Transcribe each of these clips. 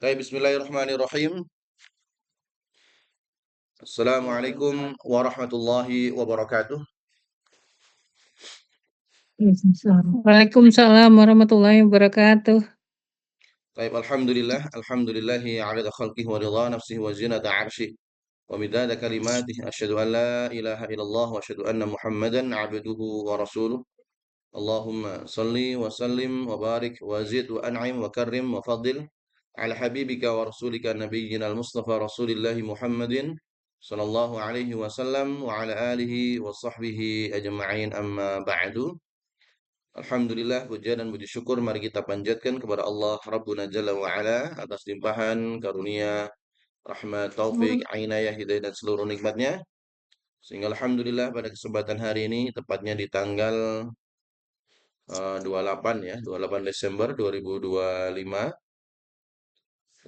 Baik, bismillahirrahmanirrahim. Assalamualaikum warahmatullahi wabarakatuh. Waalaikumsalam warahmatullahi wabarakatuh. Baik, alhamdulillahi adada khalqihi wa ridha nafsihi wa zinata arsyih wa midada kalimatihi asyhadu an la ilaha illallah wa asyhadu anna Muhammadan abduhu wa rasuluh. Allahumma salli wa sallim wa barik wa zid wa an'im wa karrim wa fadil ala habibika wa rasulika nabiyyina al-mustafa rasulillahi Muhammadin sallallahu alaihi wasallam wa ala alihi wa sahbihi ajma'in amma ba'du. Alhamdulillah, puja dan puji syukur mari kita panjatkan kepada Allah Rabbuna Jalla wa Ala atas limpahan karunia, rahmat, taufik, inayah, hidayah dan seluruh nikmatnya. Sehingga alhamdulillah pada kesempatan hari ini tepatnya di tanggal 28 ya, 28 Desember 2025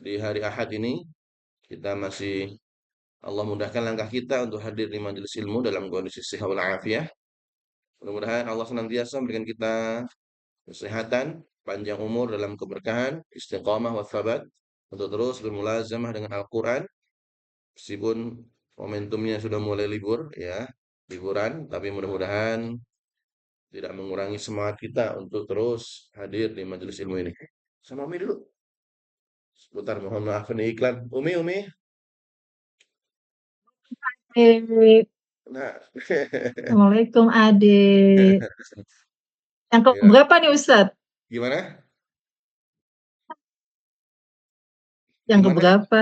di hari Ahad ini kita masih Allah mudahkan langkah kita untuk hadir di majelis ilmu dalam kondisi sehat walafiat. Mudah-mudahan Allah senantiasa memberikan kita kesehatan, panjang umur dalam keberkahan, istiqamah wa thabat untuk terus bermulazamah dengan Al-Quran meskipun momentumnya sudah mulai libur ya, liburan, tapi mudah-mudahan tidak mengurangi semangat kita untuk terus hadir di majelis ilmu ini. Sama Umi dulu. Sebentar, mohon maaf ini iklan. Umi. Adik. Nah, Assalamualaikum adik. Yang ya, keberapa nih Ustadz? gimana? Yang Gimana? keberapa?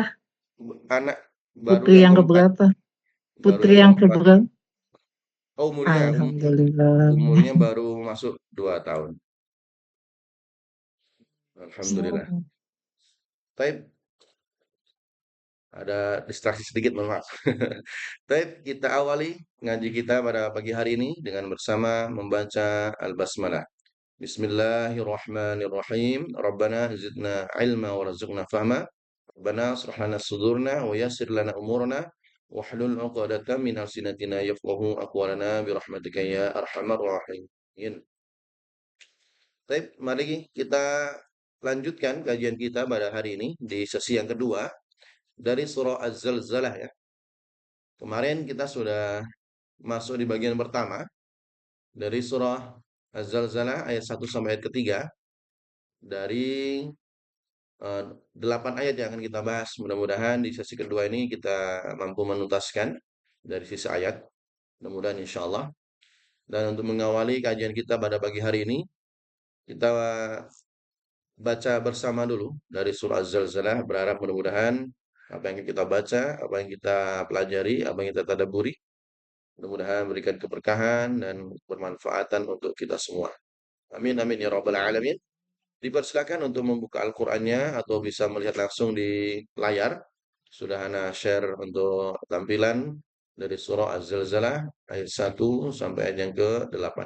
Anak baru Putri yang yang keempat, keberapa? baru Putri yang yang keempat. keberapa? Oh, Alhamdulillah. umurnya baru masuk 2 tahun. Alhamdulillah. Taib, ada distraksi sedikit, mohon maaf. Taib, kita awali ngaji kita pada pagi hari ini dengan bersama membaca Al-Basmalah. Bismillahirrahmanirrahim. Rabbana zidna ilma warzuqna fahma. Rabbana asrah lana sudurna wa yassir lana umurna wahlul 'uqdatam min alsinatina yafqahu aqwalana birahmatika ya arhamar rahimin. Baik, mari kita lanjutkan kajian kita pada hari ini di sesi yang kedua dari surah Az-Zalzalah ya. Kemarin kita sudah masuk di bagian pertama dari surah Az-Zalzalah ayat 1 sampai ayat ketiga dari 8 ayat yang akan kita bahas. Mudah-mudahan di sesi kedua ini kita mampu menuntaskan dari sisi ayat. Mudah-mudahan insya Allah. Dan untuk mengawali kajian kita pada pagi hari ini, kita baca bersama dulu dari surah Az-Zalzalah. Berharap mudah-mudahan apa yang kita baca, apa yang kita pelajari, apa yang kita tadabburi, mudah-mudahan memberikan keberkahan dan bermanfaatan untuk kita semua. Amin amin ya rabbal alamin. Dipersilakan untuk membuka Al-Qur'annya atau bisa melihat langsung di layar. Sudah Ana share untuk tampilan dari surah Az-Zalzalah ayat 1 sampai ayat yang ke-8.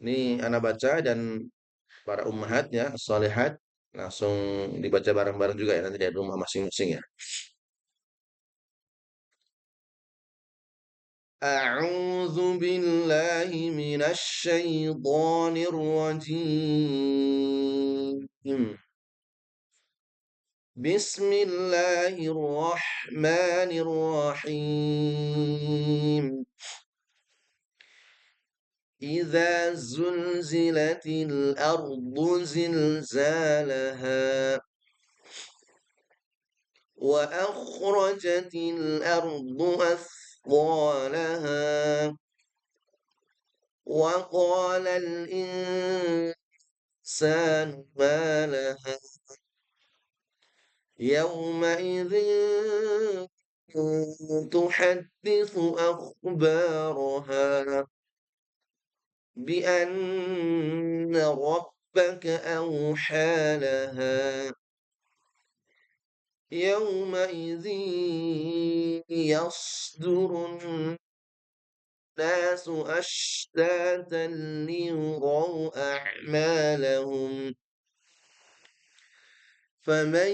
Ini Ana baca dan para ummahatnya, sholihat, langsung dibaca bareng-bareng juga ya nanti di rumah masing-masing ya. أعوذ بالله من الشيطان الرجيم. بسم الله الرحمن الرحيم. إذا زلزلت الأرض زلزالها وأخرجت الأرض أثقالها وقال الإنسان ما لها يومئذ تحدث أخبارها بأن ربك أوحى لها يومئذ يصدر الناس أشتاتا ليروا أعمالهم فمن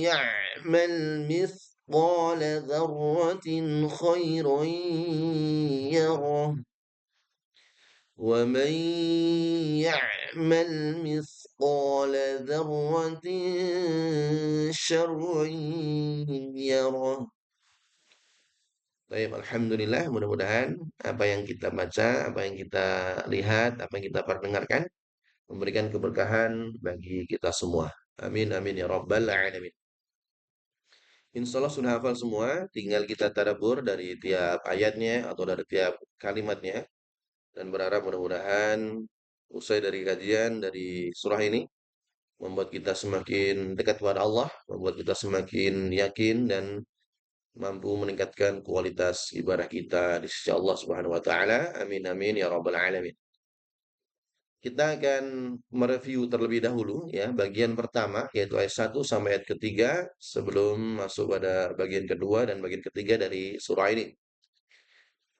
يعمل مثقال ذرة خيرا يره ومن يعمل مثقال ذرة شرا يره. Baik, alhamdulillah, mudah-mudahan apa yang kita baca, apa yang kita lihat, apa yang kita perdengarkan memberikan keberkahan bagi kita semua. Amin amin ya rabbal alamin. Insya Allah sudah hafal semua, tinggal kita tadabbur dari tiap ayatnya atau dari tiap kalimatnya dan berharap mudah-mudahan usai dari kajian dari surah ini membuat kita semakin dekat kepada Allah, membuat kita semakin yakin dan mampu meningkatkan kualitas ibadah kita di sisi Allah Subhanahu wa taala. Amin amin ya rabbal alamin. Kita akan mereview terlebih dahulu ya bagian pertama yaitu ayat 1 sampai ayat ketiga sebelum masuk pada bagian kedua dan bagian ketiga dari surah ini.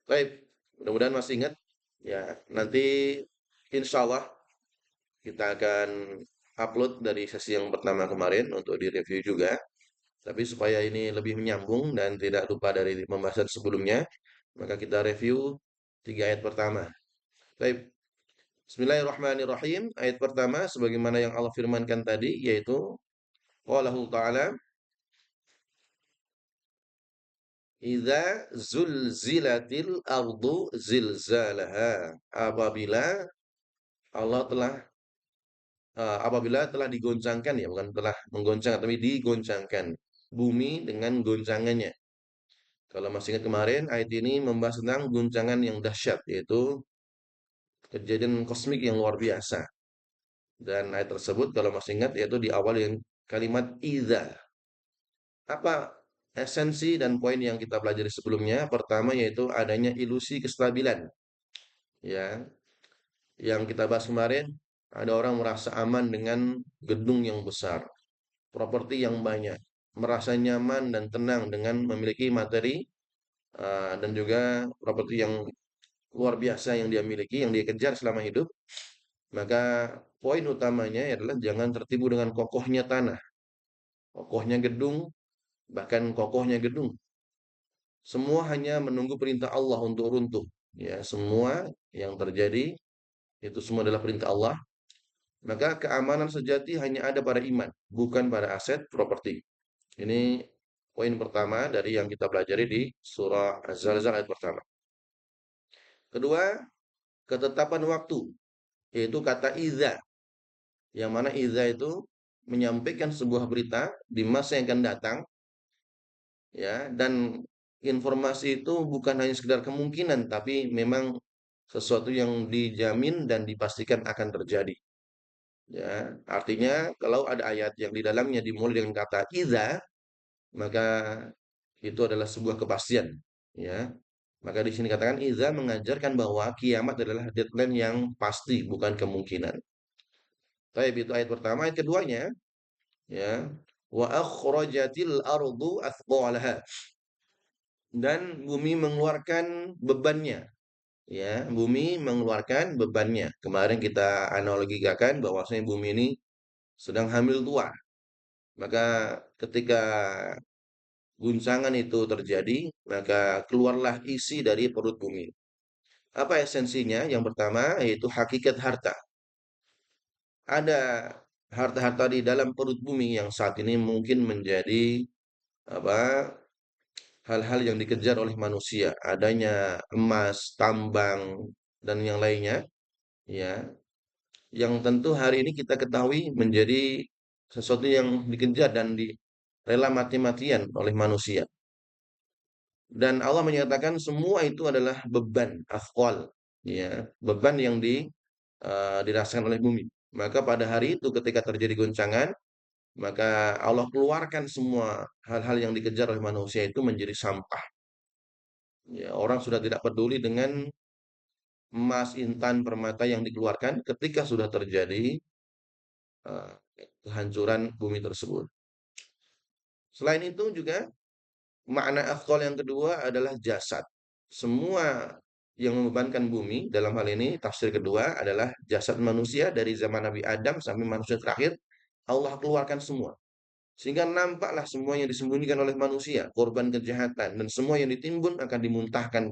Baik, mudah-mudahan masih ingat ya. Nanti insya Allah kita akan upload dari sesi yang pertama kemarin untuk direview juga. Tapi supaya ini lebih menyambung dan tidak lupa dari pembahasan sebelumnya, maka kita review 3 ayat pertama. Baik, Bismillahirrahmanirrahim. Ayat pertama sebagaimana yang Allah firmankan tadi yaitu Wallahu ta'ala Idza zulzilatil ardu zilzalaha. Apabila Allah telah apabila telah digoncangkan ya, bukan telah menggoncang tapi digoncangkan bumi dengan goncangannya. Kalau masih ingat kemarin ayat ini membahas tentang guncangan yang dahsyat yaitu kejadian kosmik yang luar biasa. Dan ayat tersebut kalau masih ingat yaitu di awal yang kalimat idza. Apa esensi dan poin yang kita pelajari sebelumnya? Pertama yaitu adanya ilusi kestabilan. Ya, yang kita bahas kemarin, ada orang merasa aman dengan gedung yang besar, properti yang banyak, merasa nyaman dan tenang dengan memiliki materi dan juga properti yang luar biasa yang dia miliki, yang dia kejar selama hidup. Maka poin utamanya adalah jangan tertipu dengan kokohnya tanah, kokohnya gedung, bahkan kokohnya gedung. Semua hanya menunggu perintah Allah untuk runtuh. Ya, semua yang terjadi itu semua adalah perintah Allah. Maka keamanan sejati hanya ada pada iman, bukan pada aset properti. Ini poin pertama dari yang kita pelajari di surah Az-Zalzal ayat pertama. Kedua, ketetapan waktu, yaitu kata iza, yang mana iza itu menyampaikan sebuah berita di masa yang akan datang, ya, dan informasi itu bukan hanya sekedar kemungkinan, tapi memang sesuatu yang dijamin dan dipastikan akan terjadi. Ya, artinya kalau ada ayat yang di dalamnya dimulai dengan kata iza, maka itu adalah sebuah kepastian. Ya, maka di sini katakan iza mengajarkan bahwa kiamat adalah deadline yang pasti, bukan kemungkinan. Baik, itu ayat pertama. Ayat keduanya, ya, wa akhrajatil ardu athqalaha dan bumi mengeluarkan bebannya. Ya, bumi mengeluarkan bebannya. Kemarin kita analogikan bahwasanya bumi ini sedang hamil tua. Maka ketika guncangan itu terjadi, maka keluarlah isi dari perut bumi. Apa esensinya? Yang pertama yaitu hakikat harta. Ada harta-harta di dalam perut bumi yang saat ini mungkin menjadi apa hal-hal yang dikejar oleh manusia. Adanya emas, tambang, dan yang lainnya, ya, yang tentu hari ini kita ketahui menjadi sesuatu yang dikejar dan rela mati-matian oleh manusia. Dan Allah menyatakan semua itu adalah beban, afqal, ya, beban yang dirasakan oleh bumi. Maka pada hari itu ketika terjadi goncangan, maka Allah keluarkan semua hal-hal yang dikejar oleh manusia itu menjadi sampah. Ya, orang sudah tidak peduli dengan emas, intan, permata yang dikeluarkan ketika sudah terjadi eh, kehancuran bumi tersebut. Selain itu juga makna afdal yang kedua adalah jasad. Semua yang membebankan bumi dalam hal ini tafsir kedua adalah jasad manusia dari zaman Nabi Adam sampai manusia terakhir Allah keluarkan semua. Sehingga nampaklah semua yang disembunyikan oleh manusia, korban kejahatan dan semua yang ditimbun akan dimuntahkan.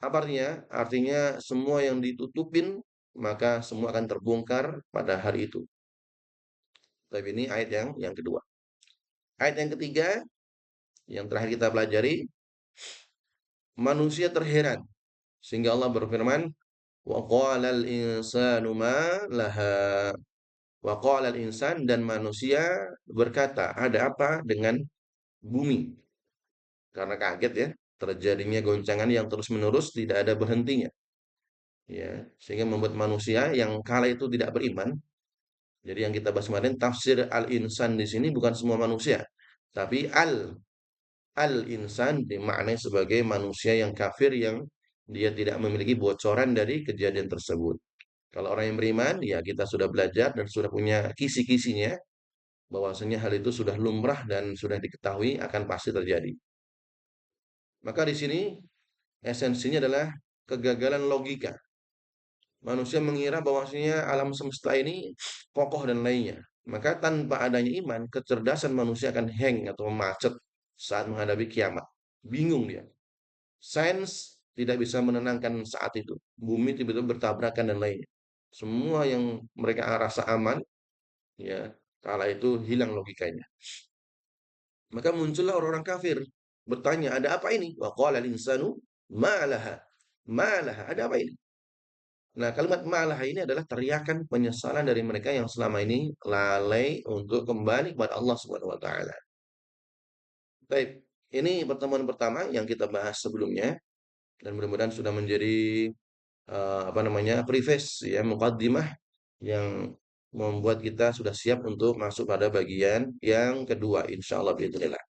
Apa artinya? Artinya semua yang ditutupin maka semua akan terbongkar pada hari itu. Tapi ini ayat yang kedua. Ayat yang ketiga, yang terakhir kita pelajari, manusia terheran sehingga Allah berfirman, wa qalal insanu ma laha. Wa qalal insan, dan manusia berkata, ada apa dengan bumi? Karena kaget ya, terjadinya goncangan yang terus-menerus tidak ada berhentinya. Ya, sehingga membuat manusia yang kala itu tidak beriman. Jadi yang kita bahas kemarin, tafsir al-insan di sini bukan semua manusia, tapi al-insan dimaknai sebagai manusia yang kafir, yang dia tidak memiliki bocoran dari kejadian tersebut. Kalau orang yang beriman, ya kita sudah belajar dan sudah punya kisi-kisinya, bahwasanya hal itu sudah lumrah dan sudah diketahui akan pasti terjadi. Maka di sini esensinya adalah kegagalan logika. Manusia mengira bahwasanya alam semesta ini kokoh dan lainnya. Maka tanpa adanya iman, kecerdasan manusia akan hang atau macet saat menghadapi kiamat. Bingung dia. Sains tidak bisa menenangkan saat itu. Bumi tiba-tiba bertabrakan dan lainnya. Semua yang mereka rasa aman, ya, kala itu hilang logikanya. Maka muncullah orang-orang kafir bertanya, ada apa ini? Wa qala al-insanu ma laha. Ma laha, ada apa ini? Nah, kalimat malah ini adalah teriakan penyesalan dari mereka yang selama ini lalai untuk kembali kepada Allah Subhanahu wa taala. Baik, ini pertemuan pertama yang kita bahas sebelumnya, dan mudah-mudahan sudah menjadi apa namanya? Preface ya, muqaddimah yang membuat kita sudah siap untuk masuk pada bagian yang kedua insyaallah bismillah.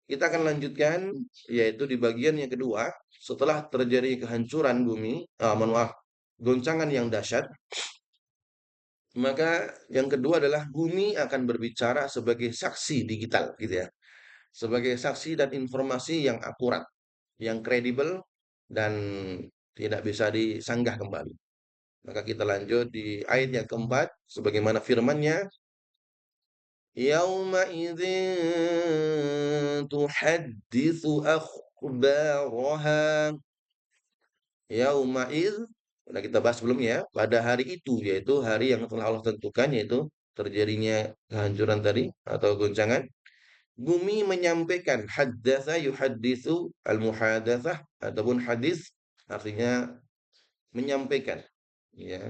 Kita akan lanjutkan yaitu di bagian yang kedua, setelah terjadi kehancuran bumi, mohon maaf, goncangan yang dahsyat. Maka yang kedua adalah bumi akan berbicara sebagai saksi digital gitu ya. Sebagai saksi dan informasi yang akurat, yang kredibel dan tidak bisa disanggah kembali. Maka kita lanjut di ayat yang keempat sebagaimana firman-Nya, yauma idzin tuhadditsu akhbaraha. Yauma idz, sudah kita bahas sebelumnya ya, pada hari itu, yaitu hari yang telah Allah tentukan, yaitu terjadinya kehancuran tadi atau goncangan. Bumi menyampaikan, haddatsa yuhadditsu, al-muhadatsah ataupun hadis artinya menyampaikan, ya.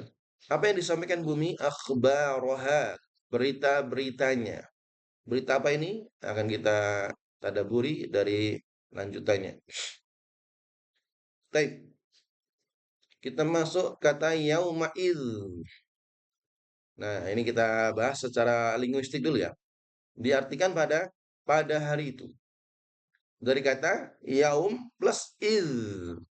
Apa yang disampaikan bumi? Akhbaraha, berita-beritanya. Berita apa ini? Akan kita tadaburi dari lanjutannya. Baik, kita masuk kata yauma idz. Nah, ini kita bahas secara linguistik dulu ya. Diartikan pada hari itu. Dari kata yaum plus iz.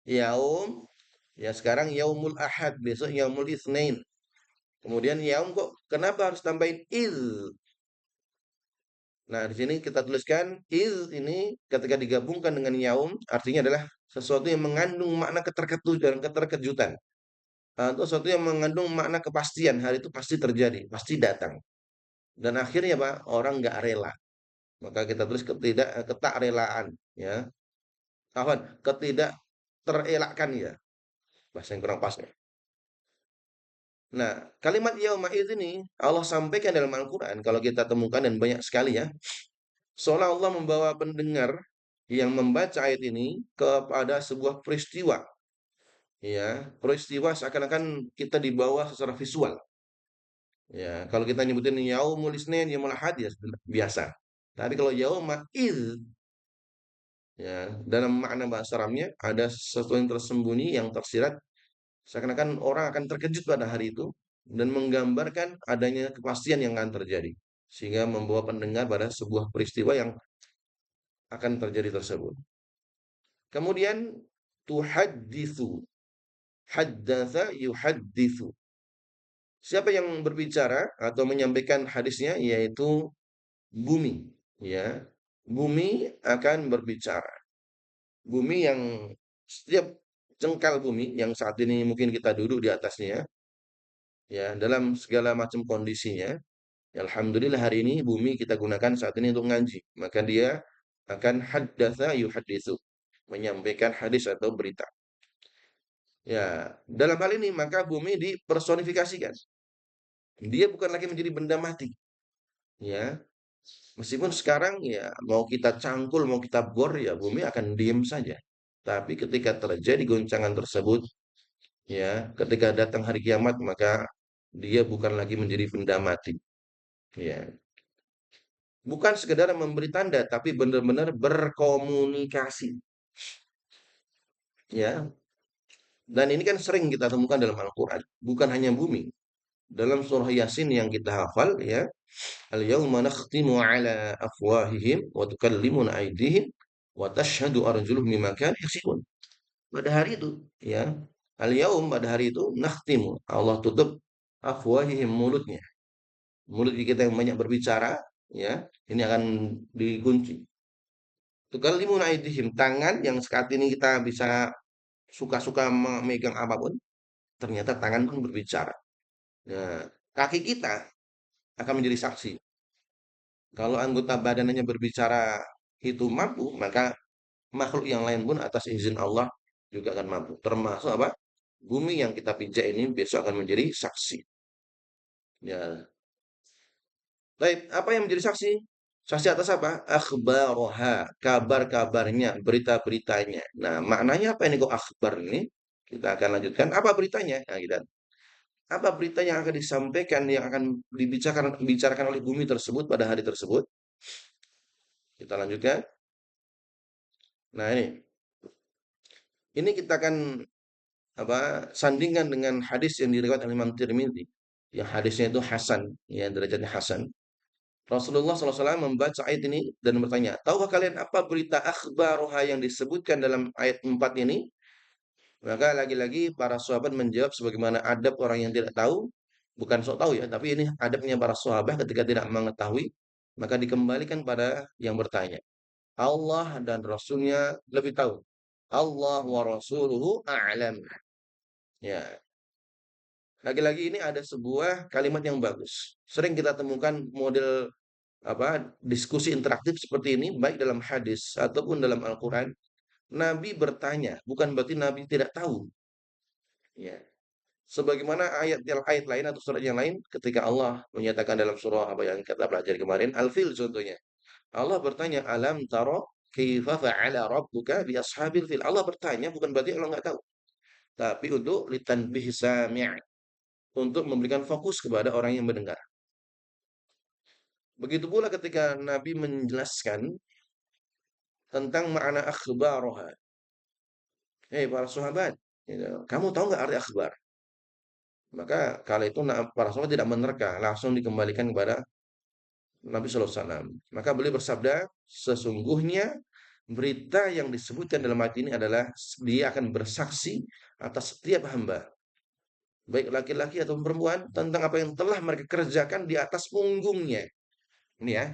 Yaum, ya sekarang yaumul ahad, besok yaumul itsnain. Kemudian yaum kok kenapa harus tambahin iz? Nah, di sini kita tuliskan iz ini ketika digabungkan dengan yaum artinya adalah sesuatu yang mengandung makna keterkejutan. Atau sesuatu yang mengandung makna kepastian, hari itu pasti terjadi, pasti datang. Dan akhirnya Pak, orang nggak rela. Maka kita tulis ketakrelaan, ya. Afwan, ketidak terelakkan ya. Bahasa yang kurang pas. Nah, kalimat yauma ini Allah sampaikan dalam Al-Quran, kalau kita temukan dan banyak sekali ya. Seolah Allah membawa pendengar yang membaca ayat ini kepada sebuah peristiwa. Ya, peristiwa seakan-akan kita dibawa secara visual. Ya, kalau kita nyebutin yaumul isnin, yaumul ahad ya biasa. Tapi kalau yauma ya, dalam makna bahasa Arabnya ada sesuatu yang tersembunyi, yang tersirat, seakan-akan orang akan terkejut pada hari itu dan menggambarkan adanya kepastian yang akan terjadi, sehingga membawa pendengar pada sebuah peristiwa yang akan terjadi tersebut. Kemudian tuhadditsu, haddatsa yuhadditsu. Siapa yang berbicara atau menyampaikan hadisnya? Yaitu bumi, ya. Bumi akan berbicara. Bumi yang setiap jengkal bumi yang saat ini mungkin kita duduk di atasnya, ya, dalam segala macam kondisinya. Ya, alhamdulillah hari ini bumi kita gunakan saat ini untuk ngaji. Maka dia akan haddatsa yuhaditsu, menyampaikan hadis atau berita. Ya, dalam hal ini maka bumi dipersonifikasikan. Dia bukan lagi menjadi benda mati, ya. Meskipun sekarang ya mau kita cangkul, mau kita bor ya bumi akan diem saja. Tapi ketika terjadi goncangan tersebut, ya, ketika datang hari kiamat maka dia bukan lagi menjadi benda mati, ya. Bukan sekedar memberi tanda tapi benar-benar berkomunikasi, ya. Dan ini kan sering kita temukan dalam Al-Qur'an, bukan hanya bumi. Dalam surah Yasin yang kita hafal ya, al-yauma nakhtimu ala afwahihim wa tukallimuna aydihim wa tashhadu arjuluhum bima kanu yaksibun. Pada hari itu ya, al-yaum pada hari itu nakhtimu, Allah tutup afwahihim mulutnya. Mulut kita yang banyak berbicara ya, ini akan dikunci. Tukallimuna aydihim, tangan yang saat ini kita bisa suka-suka memegang apapun, ternyata tangan pun berbicara. Nah, kaki kita akan menjadi saksi. Kalau anggota badannya berbicara itu mampu, maka makhluk yang lain pun atas izin Allah juga akan mampu. Termasuk apa? Bumi yang kita pijak ini besok akan menjadi saksi. Ya, baik. Apa yang menjadi saksi? Saksi atas apa? Akhbaroha, kabar-kabarnya, berita-beritanya. Nah, maknanya apa ini kok akhbar ini? Kita akan lanjutkan. Apa beritanya? Nah, kita apa berita yang akan disampaikan, yang akan dibicarakan oleh bumi tersebut pada hari tersebut? Kita lanjutkan. Nah, ini kita akan apa sandingkan dengan hadis yang diriwayatkan oleh Imam Tirmidzi. Yang hadisnya itu hasan, ya derajatnya hasan. Rasulullah SAW membaca ayat ini dan bertanya, tahukah kalian apa berita akhbaruha yang disebutkan dalam ayat 4 ini? Maka lagi-lagi para sahabat menjawab sebagaimana adab orang yang tidak tahu, bukan sok tahu ya, tapi ini adabnya para sahabat ketika tidak mengetahui, maka dikembalikan pada yang bertanya. Allah dan Rasulnya lebih tahu. Allah wa rasuluhu a'lam. Ya, lagi-lagi ini ada sebuah kalimat yang bagus. Sering kita temukan model apa diskusi interaktif seperti ini baik dalam hadis ataupun dalam Al-Qur'an. Nabi bertanya, bukan berarti Nabi tidak tahu, ya. Sebagaimana ayat lain atau surat yang lain ketika Allah menyatakan dalam surah apa yang kita pelajari kemarin, Al-Fil contohnya. Allah bertanya, "Alam tara kaifa fa'ala rabbuka bi ashabil fil?" Allah bertanya bukan berarti Allah nggak tahu, tapi untuk litanbih sami', untuk memberikan fokus kepada orang yang mendengar. Begitu pula ketika Nabi menjelaskan tentang makna akhbaroha. Hei para sahabat, gitu, kamu tahu nggak arti akhbar? Maka kala itu para sahabat tidak menerka, langsung dikembalikan kepada Nabi Sallallahu Alaihi Wasallam. Maka beliau bersabda, sesungguhnya berita yang disebutkan dalam ayat ini adalah dia akan bersaksi atas setiap hamba, baik laki-laki atau perempuan, tentang apa yang telah mereka kerjakan di atas punggungnya. Ini ya,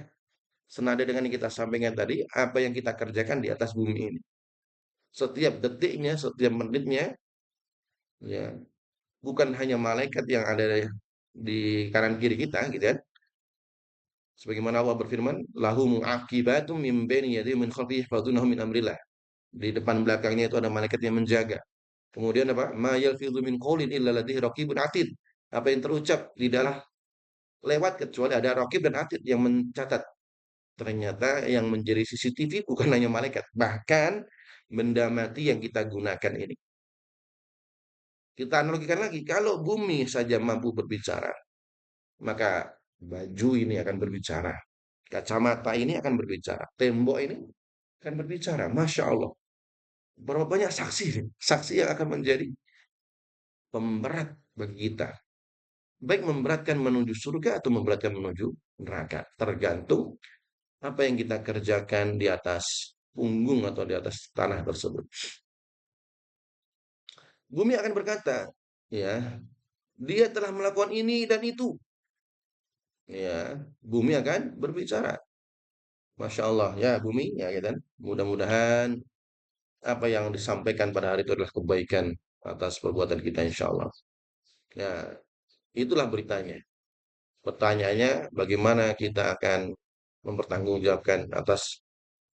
senada dengan yang kita sampaikan tadi, apa yang kita kerjakan di atas bumi ini. Setiap detiknya, setiap menitnya, ya, bukan hanya malaikat yang ada di kanan kiri kita, gitu kan. Sebagaimana Allah berfirman, lahu mu'aqibatum min baini yadayhi min khalfihi yahfazunahu min amrillah. Di depan belakangnya itu ada malaikat yang menjaga. Kemudian apa? Ma yalfidhu min qaulin illa ladaihi raqibun atid. Apa yang terucap lidahlah lewat kecuali ada raqib dan atid yang mencatat. Ternyata yang menjadi CCTV bukan hanya malaikat, bahkan benda mati yang kita gunakan ini. Kita analogikan lagi, kalau bumi saja mampu berbicara, maka baju ini akan berbicara. Kacamata ini akan berbicara. Tembok ini akan berbicara. Masya Allah. Berapa banyak saksi, saksi yang akan menjadi pemberat bagi kita. Baik memberatkan menuju surga atau memberatkan menuju neraka. Tergantung apa yang kita kerjakan di atas punggung atau di atas tanah tersebut. Bumi akan berkata, ya, dia telah melakukan ini dan itu. Ya, bumi akan berbicara. Masya Allah, ya bumi, ya, ya kan. Mudah-mudahan apa yang disampaikan pada hari itu adalah kebaikan atas perbuatan kita, insya Allah. Ya, itulah beritanya. Pertanyaannya, bagaimana kita akan mempertanggungjawabkan atas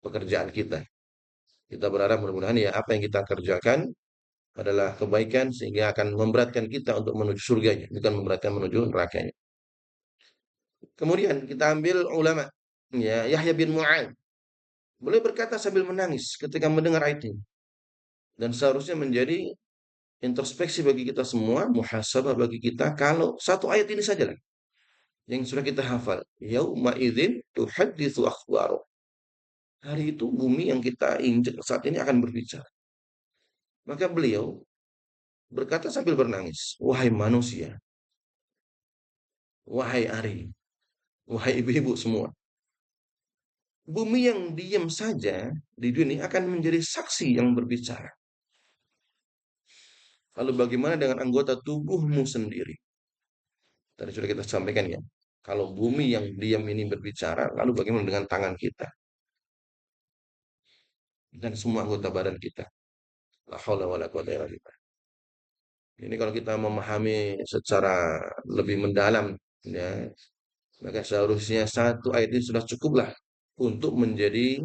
pekerjaan kita. Kita berharap mudah-mudahan ya apa yang kita kerjakan adalah kebaikan sehingga akan memberatkan kita untuk menuju surganya, bukan memberatkan menuju nerakanya. Kemudian kita ambil ulama, ya Yahya bin Mu'adz. Beliau berkata sambil menangis ketika mendengar ayat ini. Dan seharusnya menjadi introspeksi bagi kita semua, muhasabah bagi kita kalau satu ayat ini saja lah yang sudah kita hafal. Yauma idzin tuhadditsu akhbaru. Hari itu bumi yang kita injak saat ini akan berbicara. Maka beliau berkata sambil bernangis, "Wahai manusia, wahai Ari, wahai ibu-ibu semua, bumi yang diam saja di dunia akan menjadi saksi yang berbicara. Lalu bagaimana dengan anggota tubuhmu sendiri?" Tadi sudah kita sampaikan ya. Kalau bumi yang diam ini berbicara, lalu bagaimana dengan tangan kita dan semua anggota badan kita? La haula wala quwata illa billah. Ini kalau kita memahami secara lebih mendalam, ya, maka seharusnya satu ayat ini sudah cukuplah untuk menjadi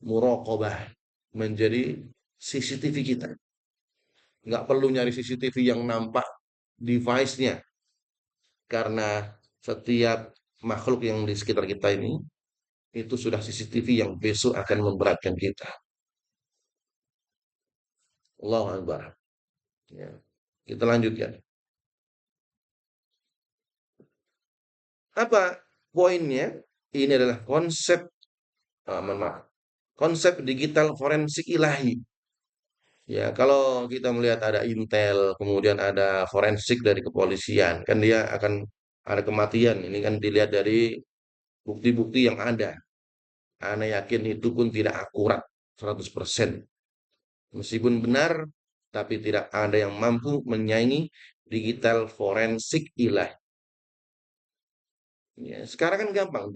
muraqabah, menjadi CCTV kita. Nggak perlu nyari CCTV yang nampak device-nya, karena setiap makhluk yang di sekitar kita ini itu sudah CCTV yang besok akan memberatkan kita. Allahu Akbar. Ya. Kita lanjutkan. Apa poinnya? Ini adalah konsep, mohon maaf, konsep digital forensik ilahi. Ya, kalau kita melihat ada intel, kemudian ada forensik dari kepolisian, kan dia akan ada kematian. Ini kan dilihat dari bukti-bukti yang ada. Ana yakin itu pun tidak akurat 100%. Meskipun benar, tapi tidak ada yang mampu menyaingi digital forensik ilahi. Ya, sekarang kan gampang,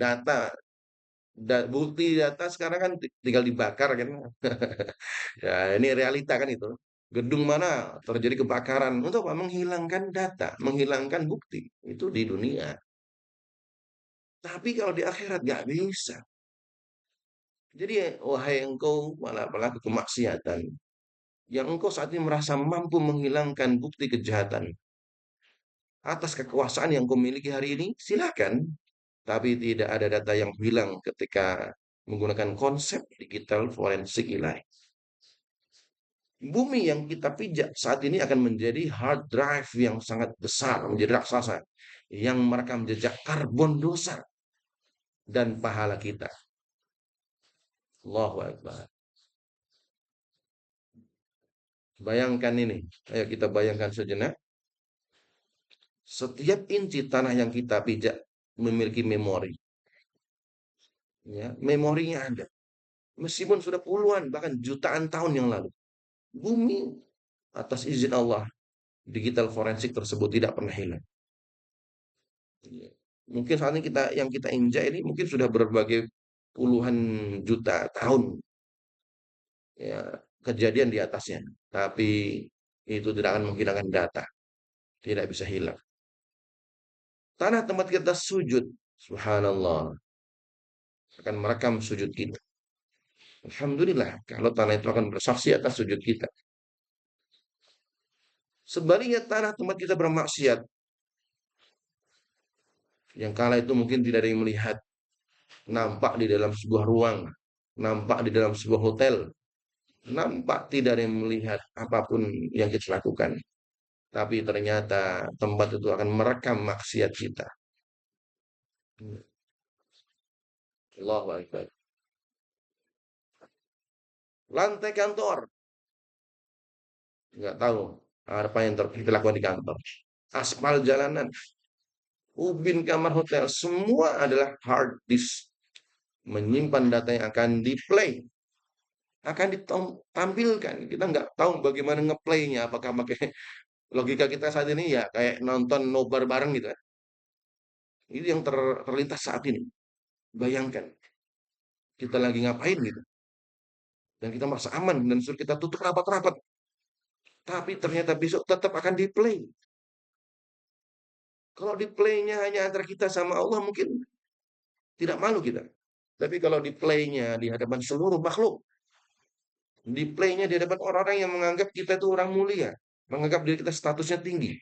bukti data sekarang kan tinggal dibakar kan. Ya, ini realita kan itu. Gedung mana terjadi kebakaran untuk apa? Menghilangkan data, menghilangkan bukti. Itu di dunia. Tapi kalau di akhirat nggak bisa. Jadi, wahai engkau malah pelaku kemaksiatan, yang engkau saat ini merasa mampu menghilangkan bukti kejahatan atas kekuasaan yang kau miliki hari ini, silakan. Tapi tidak ada data yang hilang ketika menggunakan konsep digital forensik ilahi. Bumi yang kita pijak saat ini akan menjadi hard drive yang sangat besar, menjadi raksasa yang merekam jejak karbon dosa dan pahala kita. Allahu Akbar. Bayangkan ini, ayo kita bayangkan sejenak. Setiap inci tanah yang kita pijak memiliki memori. Ya, memorinya ada. Meskipun sudah puluhan, bahkan jutaan tahun yang lalu. Bumi atas izin Allah, digital forensik tersebut tidak pernah hilang. Ya. Mungkin saat ini yang kita injak ini mungkin sudah berbagai puluhan juta tahun ya kejadian di atasnya. Tapi itu tidak akan menghilangkan data, tidak bisa hilang. Tanah tempat kita sujud, subhanallah, akan merekam sujud kita. Alhamdulillah, kalau tanah itu akan bersaksi atas sujud kita. Sebaliknya tanah tempat kita bermaksiat, yang kala itu mungkin tidak ada yang melihat, nampak di dalam sebuah ruang, nampak di dalam sebuah hotel, nampak tidak ada yang melihat apapun yang kita lakukan. Tapi ternyata tempat itu akan merekam maksiat kita. Allahu Akbar. Lantai kantor, nggak tahu apa yang kita lakukan di kantor. Aspal jalanan, ubin kamar hotel, semua adalah hard disk menyimpan data yang akan di-play, akan ditampilkan. Kita nggak tahu bagaimana ngeplaynya, apakah pakai logika kita saat ini ya kayak nonton nobar bareng gitu kan. Itu yang terlintas saat ini. Bayangkan, kita lagi ngapain gitu. Dan kita merasa aman dan suruh kita tutup rapat-rapat. Tapi ternyata besok tetap akan di-play. Kalau di-playnya hanya antara kita sama Allah mungkin tidak malu kita. Tapi kalau di-playnya di hadapan seluruh makhluk, Di play-nya di hadapan orang-orang yang menganggap kita itu orang mulia, menganggap diri kita statusnya tinggi.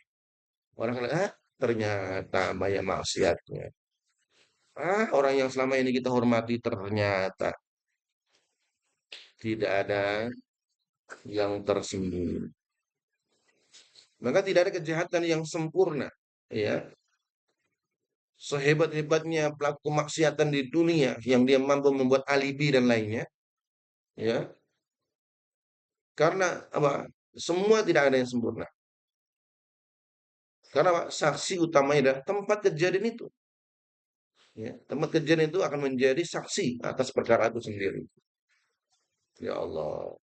Orang lihat, ah, ternyata banyak maksiatnya. Ah, orang yang selama ini kita hormati ternyata tidak ada yang tersembunyi. Maka tidak ada kejahatan yang sempurna. Ya, sehebat-hebatnya pelaku kemaksiatan di dunia yang dia mampu membuat alibi dan lainnya, ya, karena apa? Semua tidak ada yang sempurna. Karena apa? Saksi utamanya adalah tempat kejadian itu. Ya, tempat kejadian itu akan menjadi saksi atas perkara itu sendiri. Ya Allah,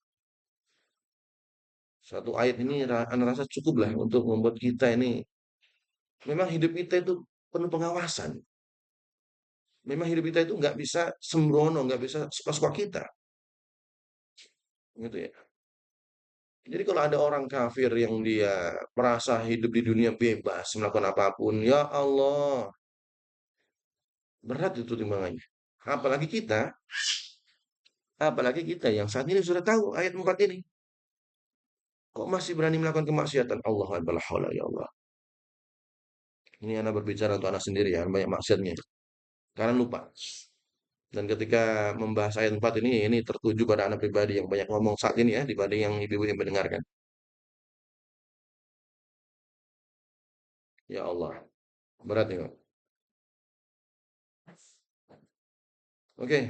satu ayat ini Anda rasa cukup lah untuk membuat kita ini, memang hidup kita itu penuh pengawasan. Memang hidup kita itu nggak bisa sembrono, nggak bisa suka-suka kita, gitu ya. Jadi kalau ada orang kafir yang dia merasa hidup di dunia bebas melakukan apapun, ya Allah, berat itu timbangannya. Apalagi kita yang saat ini sudah tahu ayat 4 ini, kok masih berani melakukan kemaksiatan? Allah Akbar, ya Allah. Ini anak berbicara untuk anak sendiri ya, banyak maksiatnya. Karena lupa. Dan ketika membahas ayat 4 ini tertuju pada anak pribadi yang banyak ngomong saat ini ya, dibanding yang ibu-ibu yang mendengarkan. Ya Allah, berat ya. Oke,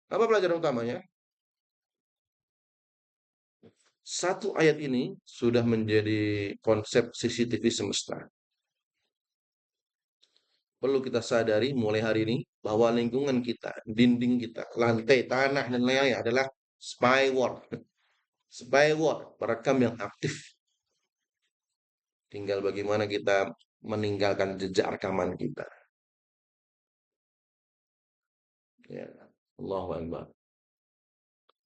apa pelajaran utamanya? Satu ayat ini sudah menjadi konsep CCTV semesta. Perlu kita sadari mulai hari ini bahwa lingkungan kita, dinding kita, lantai, tanah, dan lain-lain adalah spyware. Spyware, perekam yang aktif. Tinggal bagaimana kita meninggalkan jejak rekaman kita. Ya, Allahu Akbar.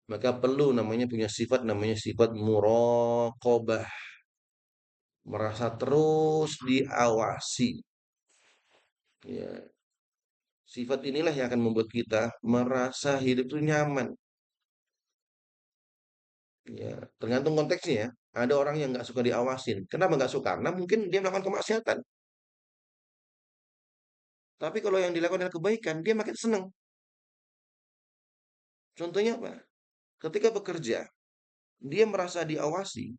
Maka perlu namanya punya sifat namanya sifat muraqabah, merasa terus diawasi. Ya, sifat inilah yang akan membuat kita merasa hidup itu nyaman. Ya, tergantung konteksnya ya. Ada orang yang nggak suka diawasin. Kenapa nggak suka? Karena mungkin dia melakukan kemaksiatan. Tapi kalau yang dilakukan adalah kebaikan, dia makin senang. Contohnya apa? Ketika bekerja, dia merasa diawasi,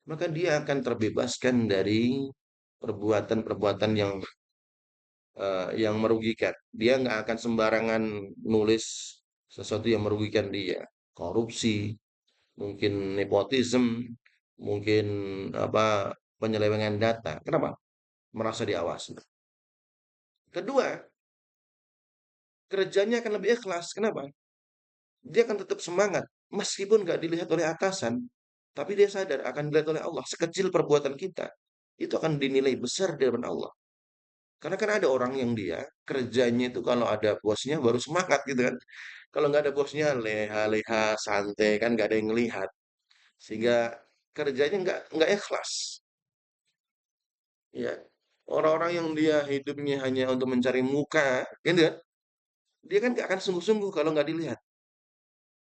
maka dia akan terbebaskan dari perbuatan-perbuatan yang merugikan. Dia nggak akan sembarangan nulis sesuatu yang merugikan dia. Korupsi, mungkin nepotisme, mungkin apa penyelewengan data. Kenapa? Merasa diawasi. Kedua, kerjanya akan lebih ikhlas. Kenapa? Dia akan tetap semangat meskipun nggak dilihat oleh atasan, tapi dia sadar akan dilihat oleh Allah. Sekecil perbuatan kita itu akan dinilai besar di hadapan Allah. Karena kan ada orang yang dia kerjanya itu kalau ada bosnya baru semangat gitu kan. Kalau nggak ada bosnya leha-leha, santai kan nggak ada yang ngelihat. Sehingga kerjanya nggak ikhlas. Ya, orang-orang yang dia hidupnya hanya untuk mencari muka, gitu kan? Dia kan nggak akan sungguh-sungguh kalau nggak dilihat.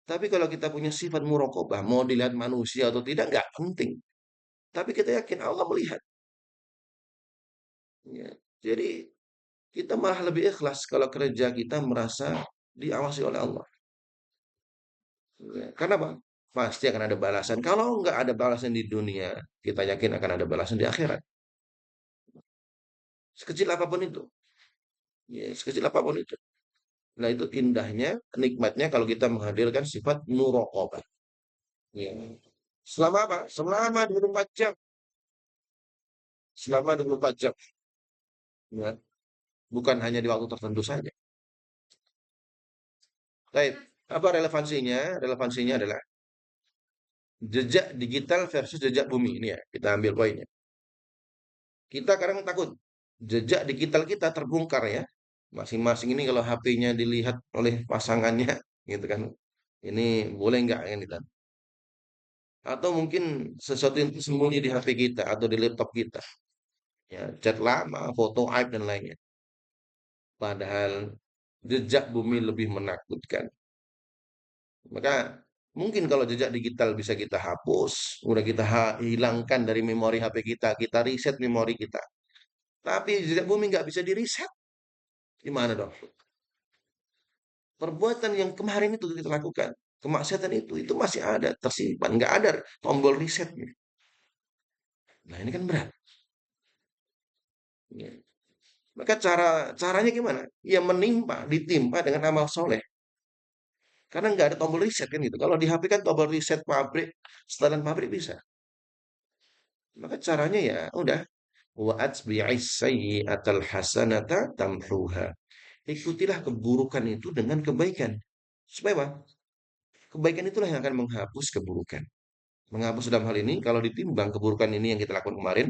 Tapi kalau kita punya sifat murokobah, mau dilihat manusia atau tidak, nggak penting. Tapi kita yakin Allah melihat. Ya. Jadi kita malah lebih ikhlas kalau kerja kita merasa diawasi oleh Allah. Ya. Karena apa? Pasti akan ada balasan. Kalau nggak ada balasan di dunia, kita yakin akan ada balasan di akhirat. Sekecil apapun itu. Ya, sekecil apapun itu. Nah itu indahnya, nikmatnya kalau kita menghadirkan sifat murokobah. Ya. Selama apa? Selama 24 jam. Selama 24 jam. Ya. Bukan hanya di waktu tertentu saja. Baik, apa relevansinya? Relevansinya adalah jejak digital versus jejak bumi. Ini ya, kita ambil poinnya. Kita kadang takut jejak digital kita terbongkar ya. Masing-masing ini kalau HP-nya dilihat oleh pasangannya, gitu kan. Ini boleh nggak kan gitu. Atau mungkin sesuatu yang sembunyi di HP kita atau di laptop kita. Ya, chat lama, foto aib dan lainnya. Padahal jejak bumi lebih menakutkan. Maka Mungkin kalau jejak digital bisa kita hapus, udah kita hilangkan dari memori HP kita, kita reset memori kita. Tapi jejak bumi nggak bisa di reset. Gimana dong? Perbuatan yang kemarin itu kita lakukan, kemaksiatan itu masih ada, tersimpan, nggak ada tombol resetnya. Nah ini kan berat. Ya. Maka caranya gimana? Ya menimpa, ditimpa dengan amal soleh. Karena nggak ada tombol reset kan gitu. Kalau di HP kan tombol reset pabrik, setelan pabrik bisa. Maka caranya ya udah wa atbi'is sayyi'atal hasanata tamhuha. Ikutilah keburukan itu dengan kebaikan. Supaya apa? Kebaikan itulah yang akan menghapus keburukan. Menghapus dalam hal ini, kalau ditimbang keburukan ini yang kita lakukan kemarin,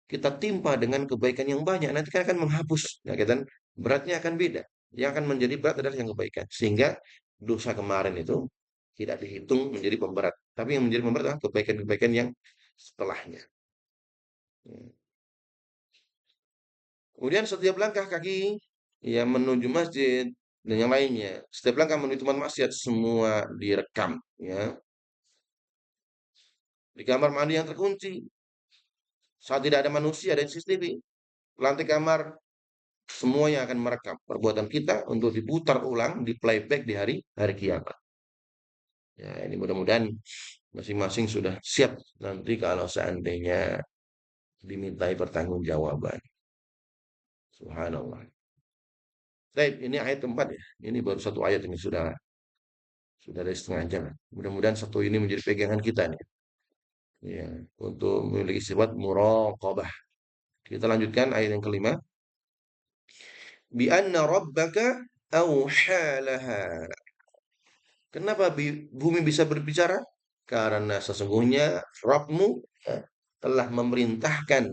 kita timpa dengan kebaikan yang banyak, nanti kan akan menghapus. Ya, kan? Beratnya akan beda. Yang akan menjadi berat adalah yang kebaikan. Sehingga dosa kemarin itu tidak dihitung menjadi pemberat. Tapi yang menjadi pemberat adalah kebaikan-kebaikan yang setelahnya. Ya. Kemudian setiap langkah kaki yang menuju masjid dan yang lainnya, setiap langkah menuju tempat maksiat semua direkam. Ya, di kamar mandi yang terkunci, saat tidak ada manusia dan CCTV, lantai kamar semuanya akan merekam perbuatan kita untuk diputar ulang, di playback di hari hari kiamat. Ya, ini mudah-mudahan masing-masing sudah siap nanti kalau seandainya dimintai pertanggungjawaban. Subhanallah. Baik, ini ayat keempat ya. Ini baru satu ayat ini sudah dari setengah jam. Mudah-mudahan satu ini menjadi pegangan kita nih. Ya, untuk memiliki sifat muraqabah. Kita lanjutkan ayat yang kelima. Bi anna rabbaka awhalaha. Kenapa bumi bisa berbicara? Karena sesungguhnya Rabbmu ya, telah memerintahkan,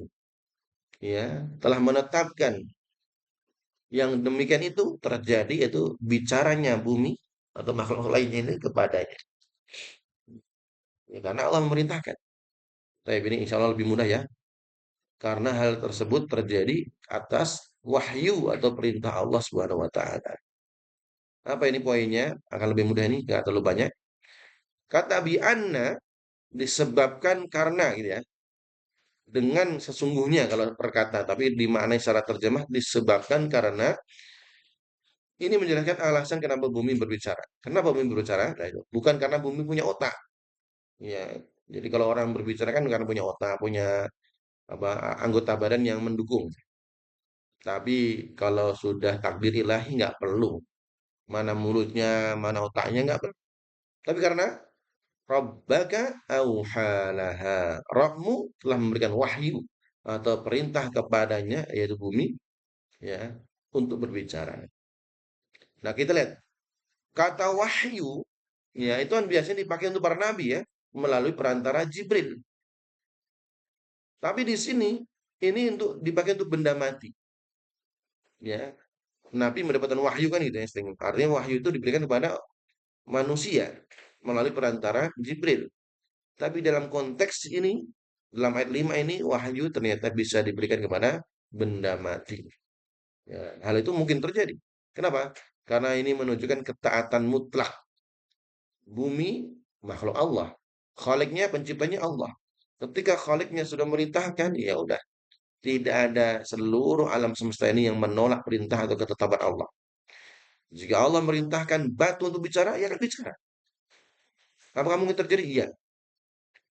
ya, telah menetapkan yang demikian itu terjadi, yaitu bicaranya bumi atau makhluk lainnya ini kepadanya. Ya, karena Allah memerintahkan. Tapi ini insya Allah lebih mudah ya, karena hal tersebut terjadi atas wahyu atau perintah Allah Subhanahu wa taala. Apa ini poinnya? Akan lebih mudah ini, nggak terlalu banyak. Kata bi anna disebabkan karena gitu ya. Dengan sesungguhnya kalau perkata, tapi dimaknai secara terjemah disebabkan karena ini menjelaskan alasan kenapa bumi berbicara. Kenapa bumi berbicara? Nah, itu. Bukan karena bumi punya otak. Ya, jadi kalau orang berbicara kan karena punya otak, punya apa anggota badan yang mendukung. Tapi kalau sudah takdir ilahi nggak perlu. Mana mulutnya, mana otaknya nggak perlu. Tapi karena Rabbaka auhalaha. Rabbmu telah memberikan wahyu atau perintah kepadanya, yaitu bumi, ya, untuk berbicara. Nah, kita lihat kata wahyu, ya, itu kan biasanya dipakai untuk para nabi ya, melalui perantara Jibril. Tapi di sini ini untuk dipakai untuk benda mati, ya. Nabi mendapatkan wahyu kan gitu ya, artinya wahyu itu diberikan kepada manusia melalui perantara Jibril. Tapi dalam konteks ini, dalam ayat 5 ini, wahyu ternyata bisa diberikan kepada benda mati. Ya, hal itu mungkin terjadi. Kenapa? Karena ini menunjukkan ketaatan mutlak. Bumi, makhluk Allah. Khaliknya, penciptanya Allah. Ketika khaliknya sudah merintahkan, ya udah. Tidak ada seluruh alam semesta ini yang menolak perintah atau ketetapan Allah. Jika Allah merintahkan batu untuk bicara, ya akan bicara. Apakah mungkin terjadi? Iya.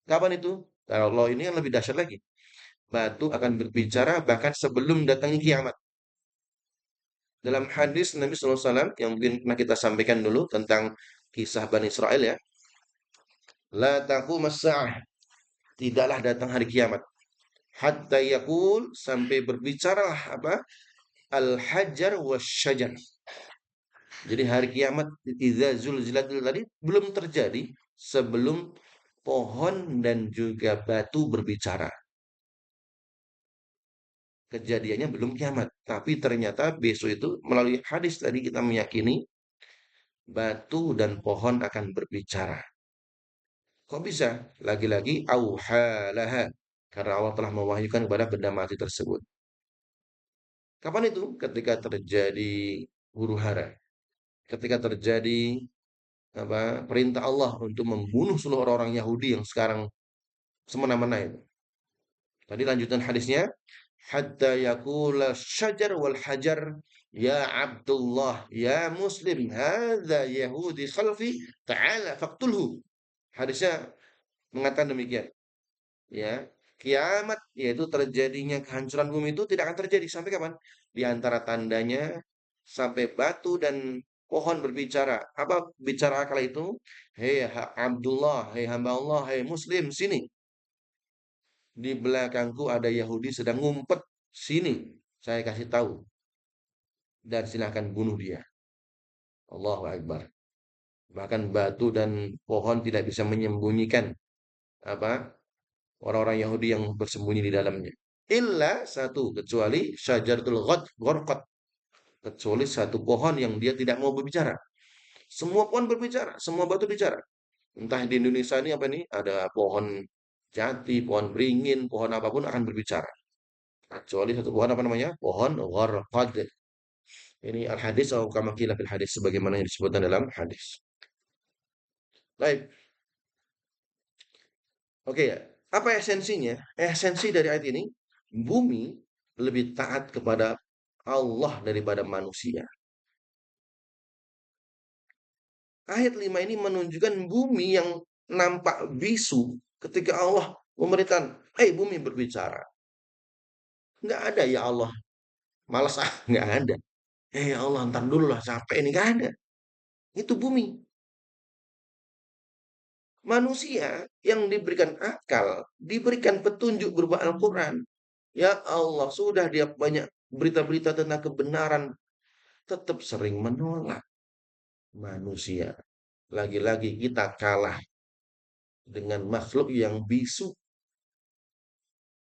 Kapan itu? Kalau Allah ini yang lebih dahsyat lagi. Batu akan berbicara bahkan sebelum datangnya kiamat. Dalam hadis Nabi SAW yang mungkin pernah kita sampaikan dulu tentang kisah Bani Israel ya. La taqum as-sa'ah. Tidaklah datang hari kiamat. Hatta yakul sampai berbicaralah apa? Al-hajar wasyajar. Jadi hari kiamat idza zulzilatil tadi belum terjadi sebelum pohon dan juga batu berbicara. Kejadiannya belum kiamat. Tapi ternyata besok itu melalui hadis tadi kita meyakini batu dan pohon akan berbicara. Kok bisa? Lagi-lagi auhalaha. Karena Allah telah mewahyukan kepada benda mati tersebut. Kapan itu? Ketika terjadi huru hara. Ketika terjadi perintah Allah untuk membunuh seluruh orang-orang Yahudi yang sekarang semena-mena itu. Tadi lanjutan hadisnya, hatta yaqula syajar wal hajar ya Abdullah ya Muslim hadza Yahudi khalfi ta'ala faqtulhu. Hadisnya mengatakan demikian. Ya, kiamat yaitu terjadinya kehancuran bumi itu tidak akan terjadi sampai kapan? Di antara tandanya sampai batu dan pohon berbicara. Apa bicara kala itu? Hei Abdullah, hei hamba Allah, hei Muslim, sini. Di belakangku ada Yahudi sedang ngumpet. Sini, saya kasih tahu dan silahkan bunuh dia. Allahu Akbar. Bahkan batu dan pohon tidak bisa menyembunyikan apa orang-orang Yahudi yang bersembunyi di dalamnya. Illa satu, kecuali syajaratul gharqad, kecuali satu pohon yang dia tidak mau berbicara. Semua pohon berbicara, semua batu bicara. Entah di Indonesia ini apa nih, ada pohon jati, pohon beringin, pohon apapun akan berbicara. Kecuali satu pohon apa namanya? Pohon gharqad. Ini al-hadis atau kama qila fil hadis sebagaimana yang disebutkan dalam hadis. Baik. Oke ya. Apa esensinya? Esensi dari ayat ini, bumi lebih taat kepada Allah daripada manusia. Ayat 5 ini menunjukkan bumi yang nampak bisu ketika Allah memerintahkan, "Hei bumi berbicara." Nggak ada ya Allah, malas ah, nggak ada. Ya Allah, ntar dulu lah, capek ini nggak ada. Itu bumi. Manusia yang diberikan akal, diberikan petunjuk berupa Al-Quran. Ya Allah, sudah dia banyak berita-berita tentang kebenaran, tetap sering menolak manusia. Lagi-lagi kita kalah dengan makhluk yang bisu.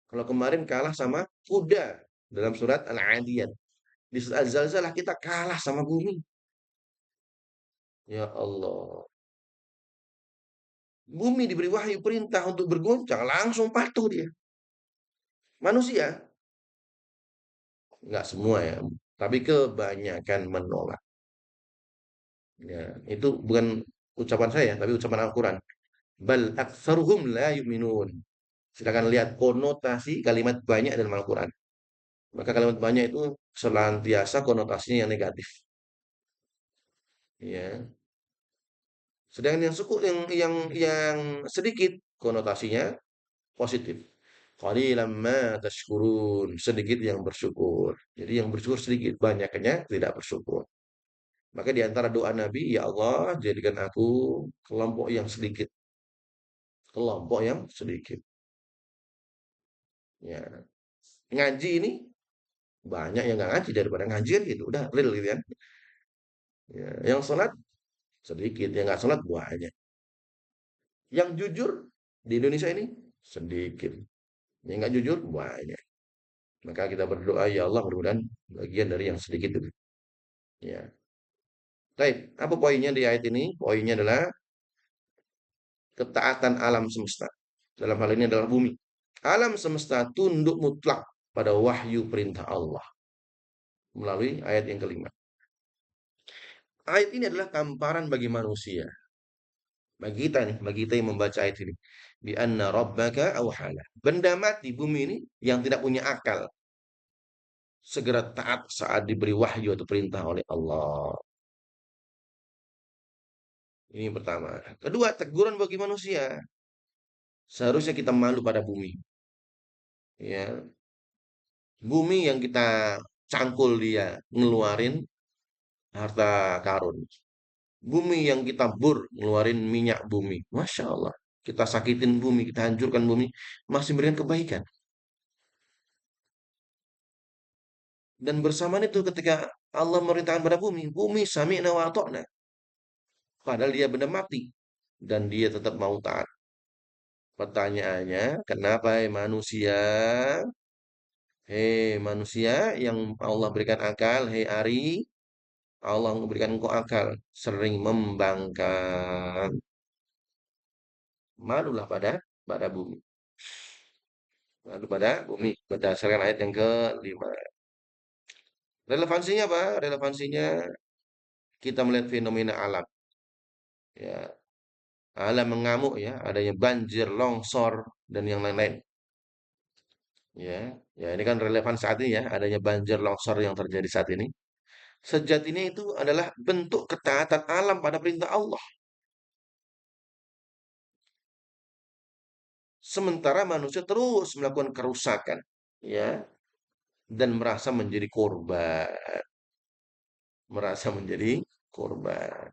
Kalau kemarin kalah sama kuda dalam surat Al-Adiyat. Di surat Az-Zalzalah kita kalah sama bumi. Ya Allah. Bumi diberi wahyu perintah untuk bergoncang, langsung patuh dia. Manusia, nggak semua ya, tapi kebanyakan menolak. Ya, itu bukan ucapan saya, tapi ucapan Al-Quran. Bal aktsaruhum la yu'minun. Silakan lihat konotasi kalimat banyak dalam Al-Quran. Maka kalimat banyak itu senantiasa konotasinya yang negatif. Ya. Sedangkan yang suku yang sedikit konotasinya positif. Qalilan ma tashkurun, sedikit yang bersyukur. Jadi yang bersyukur sedikit, banyaknya tidak bersyukur. Maka di antara doa Nabi, ya Allah, jadikan aku kelompok yang sedikit, kelompok yang sedikit. Ya, ngaji ini banyak yang nggak ngaji daripada ngaji kan gitu, udah real gitu kan. Ya, yang sholat sedikit, yang nggak sholat banyak. Yang jujur di Indonesia ini sedikit, yang nggak jujur banyak. Maka kita berdoa ya Allah mudah-mudahan bagian dari yang sedikit itu. Ya. Baik, apa poinnya di ayat ini? Poinnya adalah ketaatan alam semesta. Dalam hal ini adalah bumi. Alam semesta tunduk mutlak pada wahyu perintah Allah melalui ayat yang kelima. Ayat ini adalah tamparan bagi manusia. Bagi kita yang membaca ayat ini. Bi anna rabbaka awhala. Benda mati bumi ini yang tidak punya akal. Segera taat saat diberi wahyu atau perintah oleh Allah. Ini yang pertama. Kedua, teguran bagi manusia. Seharusnya kita malu pada bumi. Ya, bumi yang kita cangkul dia, ngeluarin harta karun. Bumi yang kita bur, ngeluarin minyak bumi. Masya Allah. Kita sakitin bumi, kita hancurkan bumi. Masih berikan kebaikan. Dan bersamaan itu ketika Allah memerintahkan pada bumi. Bumi sami'na wa ata'na. Padahal dia benda mati. Dan dia tetap mau taat. Pertanyaannya, kenapa manusia? Hei manusia yang Allah berikan akal. Hei Ari, Allah memberikan engkau akal. Sering membangkang. Malulah pada bumi. Malu pada bumi. Berdasarkan ayat yang kelima. Relevansinya apa? Relevansinya kita melihat fenomena alam. Ya, alam mengamuk ya, adanya banjir, longsor dan yang lain-lain. Ya, ya ini kan relevan saat ini ya, adanya banjir, longsor yang terjadi saat ini. Sejatinya itu adalah bentuk ketaatan alam pada perintah Allah. Sementara manusia terus melakukan kerusakan, ya, dan merasa menjadi korban, merasa menjadi korban.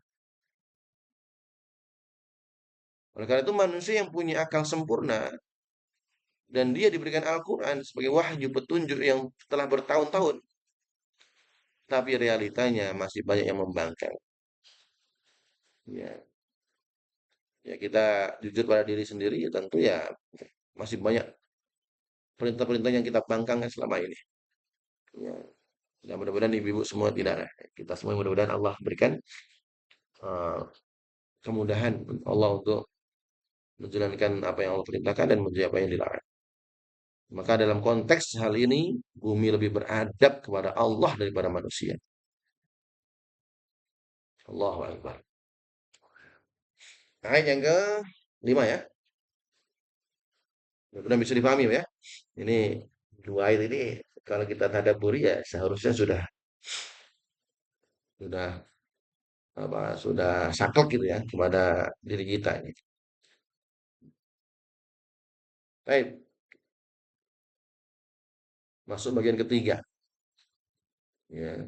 Oleh karena itu manusia yang punya akal sempurna dan dia diberikan Al-Quran sebagai wahyu petunjuk yang telah bertahun-tahun, tapi realitanya masih banyak yang membangkang. Ya, ya kita jujur pada diri sendiri ya tentu ya masih banyak perintah-perintah yang kita bangkangkan selama ini. Ya, ya mudah-mudahan ibu-ibu semua tidak, kita semua mudah-mudahan Allah berikan eh, kemudahan Allah untuk menjalankan apa yang Allah perintahkan dan menjauhi apa yang dilarang. Maka dalam konteks hal ini, bumi lebih beradab kepada Allah daripada manusia. Allahu Akbar. Ayat yang ke 5 ya. Mudah bisa dipahami ya. Ini dua ayat ini kalau kita tadabburi ya seharusnya sudah sudah saklek gitu ya kepada diri kita ini. Baik, masuk bagian ketiga. Ya,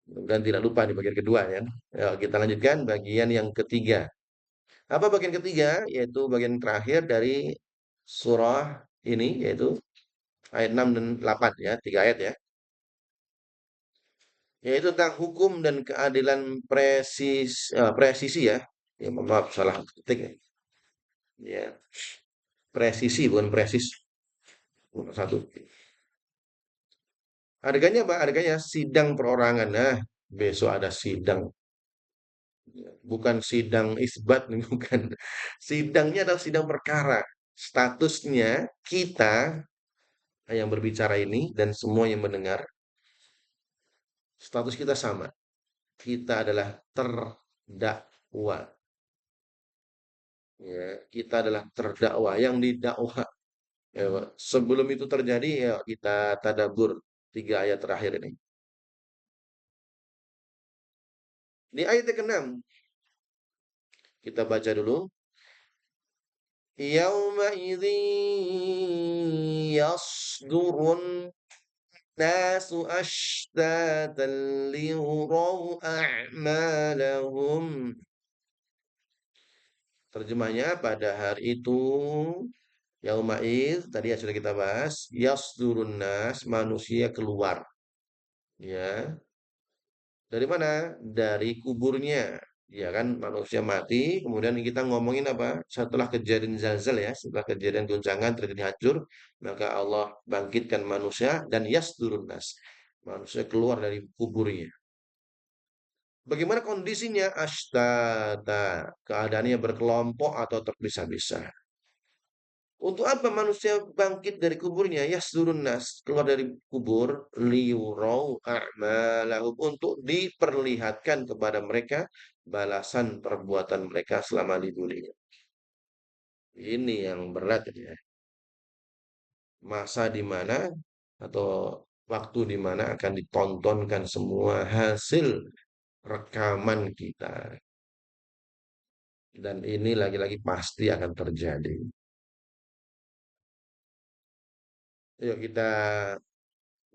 mudah tidak lupa di bagian kedua ya. Ya, kita lanjutkan bagian yang ketiga. Apa bagian ketiga? Yaitu bagian terakhir dari surah ini, yaitu ayat 6 dan 8 ya, 3 ayat ya. Yaitu tentang hukum dan keadilan presisi ya. Ya, mohon maaf salah ketik ya. Ya, presisi bukan presis. Bukan satu. Harganya apa? Harganya sidang perorangan. Nah, besok ada sidang. Bukan sidang isbat, bukan. Sidangnya adalah sidang perkara. Statusnya kita yang berbicara ini dan semua yang mendengar, status kita sama. Kita adalah terdakwa. Ya, kita adalah terdakwa yang didakwa. Ya, sebelum itu terjadi, ya kita tadabur 3 ayat terakhir ini. Di ayat ke-6, kita baca dulu. Yauma idzin yasdurun nasu ashtatan liyuraw a'malahum. Terjemahnya pada hari itu yaumaiz tadi yang sudah kita bahas, yasdurun nas manusia keluar ya. Dari mana? Dari kuburnya. Ya kan manusia mati, kemudian kita ngomongin apa? Setelah kejadian zalzal ya, setelah kejadian guncangan terjadi hancur, maka Allah bangkitkan manusia dan yasdurun nas. Manusia keluar dari kuburnya. Bagaimana kondisinya? Ashtata. Keadaannya berkelompok atau terpisah-pisah. Untuk apa manusia bangkit dari kuburnya? Yasdurun nas, keluar dari kubur, liyurau a'malahum, untuk diperlihatkan kepada mereka balasan perbuatan mereka selama di dunia. Ini yang berat ya. Masa di mana atau waktu di mana akan ditontonkan semua hasil rekaman kita. Dan ini lagi-lagi pasti akan terjadi. Yuk kita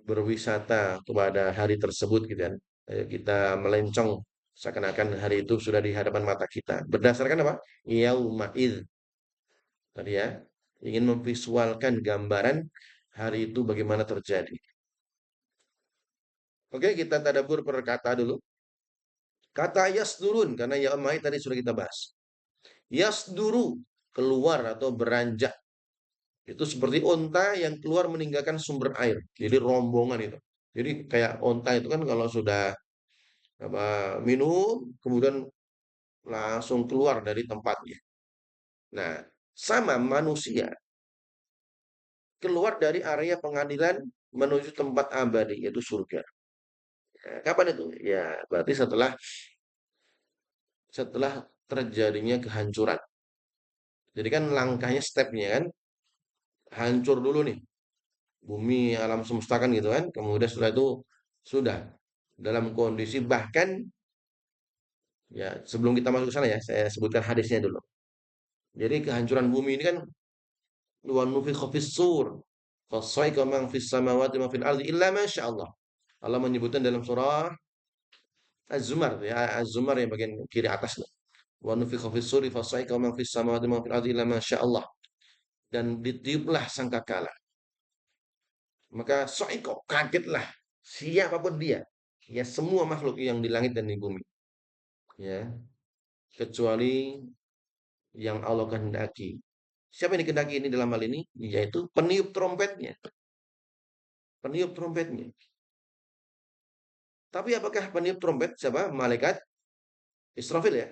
berwisata kepada hari tersebut gitu kan. Kita melencong seakan-akan hari itu sudah di hadapan mata kita. Berdasarkan apa? Yauma'id tadi ya. Ingin memvisualkan gambaran hari itu bagaimana terjadi. Oke, kita tadabbur per kata dulu. Kata yasdurun karena yauma'id tadi sudah kita bahas. Yasduru keluar atau beranjak. Itu seperti onta yang keluar meninggalkan sumber air. Jadi rombongan itu. Jadi kayak onta itu kan kalau sudah apa minum kemudian langsung keluar dari tempatnya. Nah, sama manusia keluar dari area pengadilan menuju tempat abadi yaitu surga. Nah, kapan itu? Ya, berarti setelah setelah terjadinya kehancuran. Jadi kan langkahnya stepnya kan hancur dulu nih bumi alam semesta kan gitu kan. Kemudian setelah itu sudah dalam kondisi bahkan ya sebelum kita masuk ke sana ya saya sebutkan hadisnya dulu. Jadi kehancuran bumi ini kan wa nufikha fis-sur fasaiqa man fis samawati wa fil ardi illa ma Allah. Allah menyebutkan dalam surah Az-Zumar ya Az-Zumar yang bagian kiri atas lah. Wa nufikha fis-suri fasaiqa man fis samawati wa fil ardi illa ma Allah. Dan ditiuplah sangkakala. Maka soiko kagetlah siapapun dia. Ya semua makhluk yang di langit dan di bumi. Ya, kecuali yang Allah kehendaki. Siapa yang dikehendaki ini dalam hal ini? Yaitu peniup trompetnya. Peniup trompetnya. Tapi apakah peniup trompet siapa? Malaikat Israfil ya.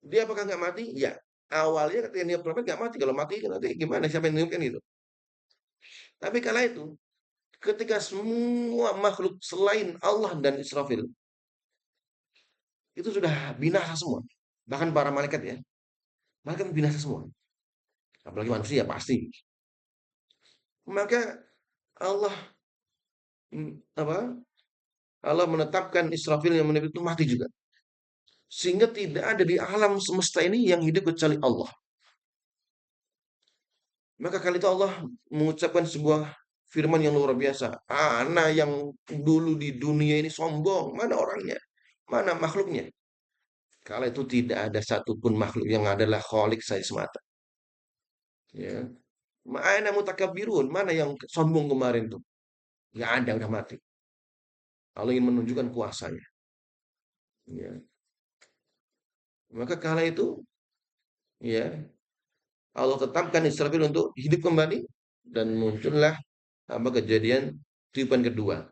Dia apakah nggak mati? Ya. Awalnya ketika niup trompet nggak mati. Kalau mati nanti gimana? Siapa yang niupkan itu? Tapi kala itu, ketika semua makhluk selain Allah dan Israfil itu sudah binasa semua. Bahkan para malaikat ya, malaikat binasa semua. Apalagi manusia pasti. Maka Allah apa? Allah menetapkan Israfil yang meniup itu mati juga. Sehingga tidak ada di alam semesta ini yang hidup kecuali Allah. Maka kali itu Allah mengucapkan sebuah firman yang luar biasa. Ana yang dulu di dunia ini sombong. Mana orangnya? Mana makhluknya? Kala itu tidak ada satupun makhluk yang adalah kholik saya semata. Ya. Mana mutakabirun? Mana yang sombong kemarin tuh? Nggak ada, udah mati. Allah ingin menunjukkan kuasanya. Ya. Maka kala itu, ya Allah tetapkan Israfil untuk hidup kembali dan muncullah apa kejadian tiupan kedua.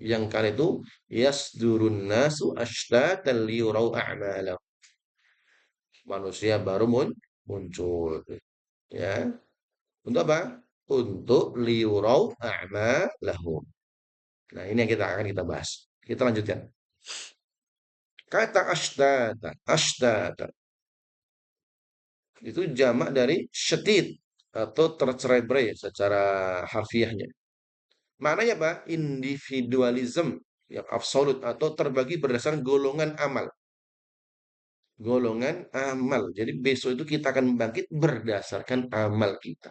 Yang kali itu yasdurun nasu ashtatan liyurau a'malah. Manusia baru muncul. Ya. Untuk apa? Untuk liyurau a'malahum. Nah, ini yang kita bahas. Kita lanjutkan. Kata ashtata, ashtata itu jamak dari syedid atau tercerai-berai secara harfiahnya. Maknanya apa? Individualism yang absolut atau terbagi berdasarkan golongan amal. Golongan amal. Jadi besok itu kita akan bangkit berdasarkan amal kita.